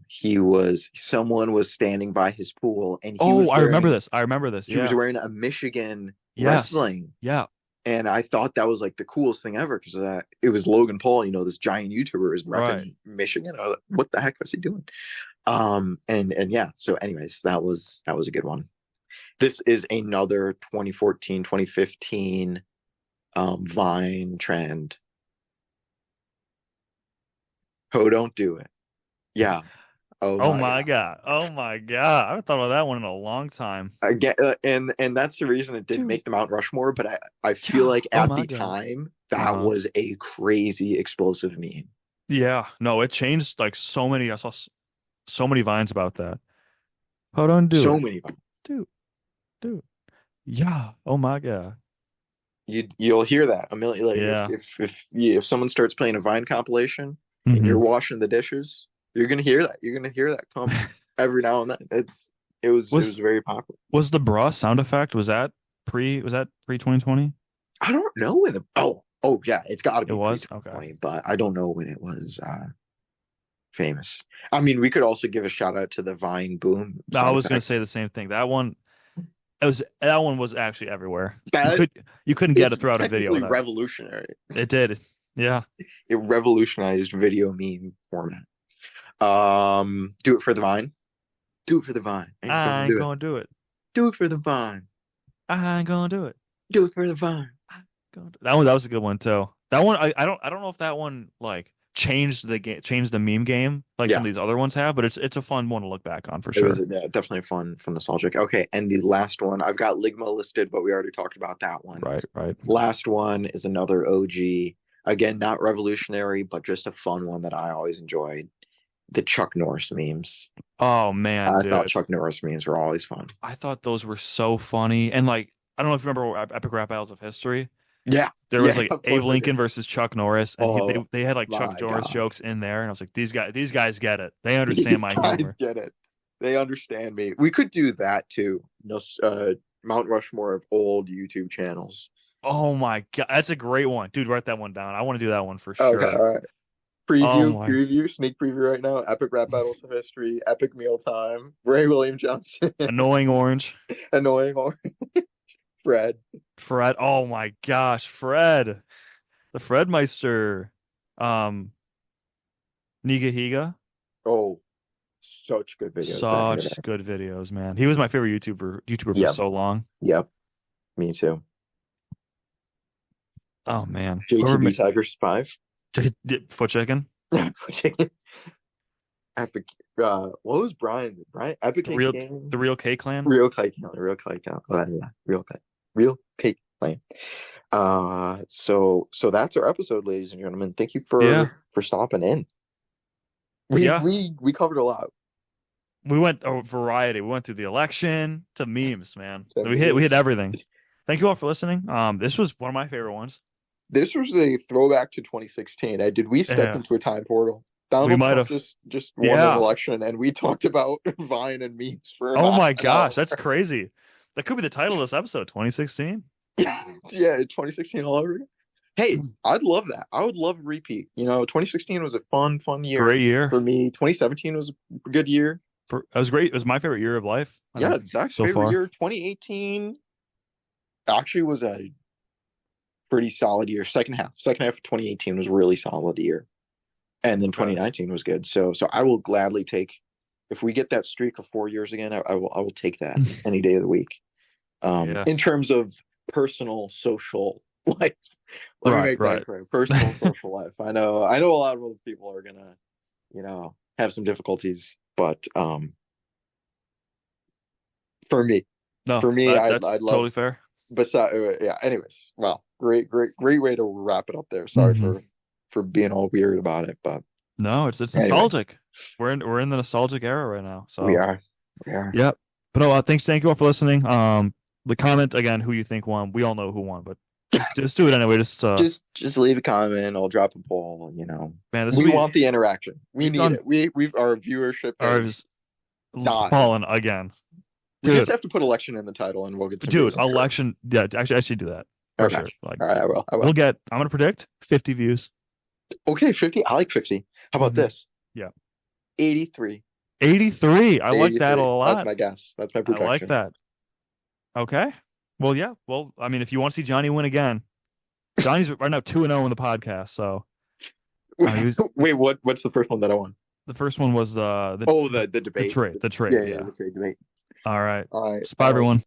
Someone was standing by his pool and he Oh, was I remember wearing this. I remember this. he was Yeah. wearing a Michigan Yes. wrestling. Yeah. And I thought that was like the coolest thing ever because it was Logan Paul, this giant YouTuber is Right. repping Michigan. I was like, what the heck was he doing? And yeah, so anyways, that was a good one. This is another 2014, 2015 Vine trend. Oh, don't do it. Yeah. Oh Oh my my God. God. Oh my God. I haven't thought about that one in a long time. Again, and that's the reason it didn't Dude. make the Mount Rushmore, but I feel Yeah. like Oh at my the God. time that Uh-huh. was a crazy explosive meme. Yeah. No, it changed like so many. I saw so many vines about that. Oh, don't do So it. many. Dude. Dude. Yeah. Oh my God. You'll hear that a million. Like Yeah. if someone starts playing a Vine compilation and you're Hmm. washing the dishes, you're gonna hear that. You're gonna hear that come every now and then. It was Was very popular. was the bra sound effect? Was that pre 2020? I don't know when the yeah, it's got to It be pre was? Okay. 2020, but I don't know when it was famous. I mean, we could also give a shout out to the Vine boom I sound was gonna effect. say the same thing. That one was actually everywhere. You That could you couldn't get it's it throughout a video technically without it. revolutionary. It did. Yeah. It revolutionized video meme format. Do it for the Vine. Do it for the Vine. Ain't gonna I ain't do it. gonna do it. Do it for the Vine. I ain't gonna do it. Do it for the Vine. That was a good one too. That one I don't know if that one like changed the meme game like some Yeah, of these other ones have, but it's a fun one to look back on for it was sure. definitely a fun nostalgic. Okay, and the last one I've got Ligma listed, but we already talked about that one. Right, right. Last one is another OG. Again, not revolutionary, but just a fun one that I always enjoyed. The Chuck Norris memes. Oh man, I thought dude. Chuck Norris memes were always fun. I thought those were so funny. And like I don't know if you remember Epic Rap Battles of History. Yeah, There was yeah, like of Abe course I do. Lincoln versus Chuck Norris, and Oh they had like Chuck my Norris God. jokes in there, and I was like, these guys get it. They understand These my guys humor. get it. They understand me. We could do that too. Mount Rushmore of old YouTube channels. Oh my God, that's a great one, dude. Write that one down. I want to do that one for Okay, sure. all right. Oh my, Sneak preview right now. Epic Rap Battles of History, Epic Mealtime, Ray William Johnson, annoying orange, Annoying or Fred. Fred. Oh my gosh, Fred, the Fredmeister, um, Nigahiga. Oh, such good videos back in the Such day. good videos, man. He was my favorite YouTuber for Yep, so long. yep, me too. Oh man, whoever JTB Tigers 5. footchiken, Epic. What was Brian? Brian Epic the Cake real Game. the real K Clan. Real Cake Count. Real Cake Count. Yeah, Real Cake Clan. So that's our episode, ladies and gentlemen. Thank you Yeah, for stopping in. We yeah. we we covered a lot. We went a variety. We went through the election to memes, man. So We hit everything. Thank you all for listening. This was one of my favorite ones. this was a throwback to 2016. Did we step Yeah, into a time portal? we Donald might Trump have. just won an Yeah. election, and we talked about Vine and memes for Oh half my an gosh, hour. that's crazy. That could be the title of this episode, 2016. Yeah, 2016 all over again. Hey, I'd love that. I would love a repeat. 2016 was a fun year Great year. for me. 2017 was a good year. It was great. It was my favorite year of life, I Yeah, think, it's Zach's so favorite far. year. 2018 actually was a pretty solid year. Second half of 2018 was really solid year, and then Okay. 2019 was good. So I will gladly take if we get that streak of 4 years again. I will take that any day of the week. Yeah. In terms of personal social life, let me Right, make that right. clear. Personal social life. I know a lot of other people are gonna have some difficulties, but for me. No, For me, that's I'd love. totally fair. Besides, yeah. Anyways, well, great way to wrap it up there. Sorry Hmm. for being all weird about it, but No, it's anyways, nostalgic. We're in the nostalgic era right now. we So are. We are. yeah. But no, thank you all for listening. The comment again who you think won. We all know who won, but just do it anyway. Just Just leave a comment. I'll drop a poll. man, this We want the interaction. We we've need done it. We've our viewership has ours died. fallen again. We just Dude, have to put election in the title, and we'll get some dude, views. I'm sure. election. Yeah, actually, I should do that for Okay. sure. Like, All right. I will. I we'll will. get. I'm gonna predict 50 views. Okay. 50. I like 50. How about Hmm. this? Yeah, 83. 83. I like that a 83. That's lot. my guess. That's my I like projection. that. Okay. Well, yeah. Well, I mean, if you want to see Johnny win again, Johnny's right now 2-0 in the podcast. So he was Wait, what's the first one that I won? the first one was Oh, the the the debate. trade the Yeah, trade. yeah, Yeah. the trade debate. All right. All right. Bye, everyone.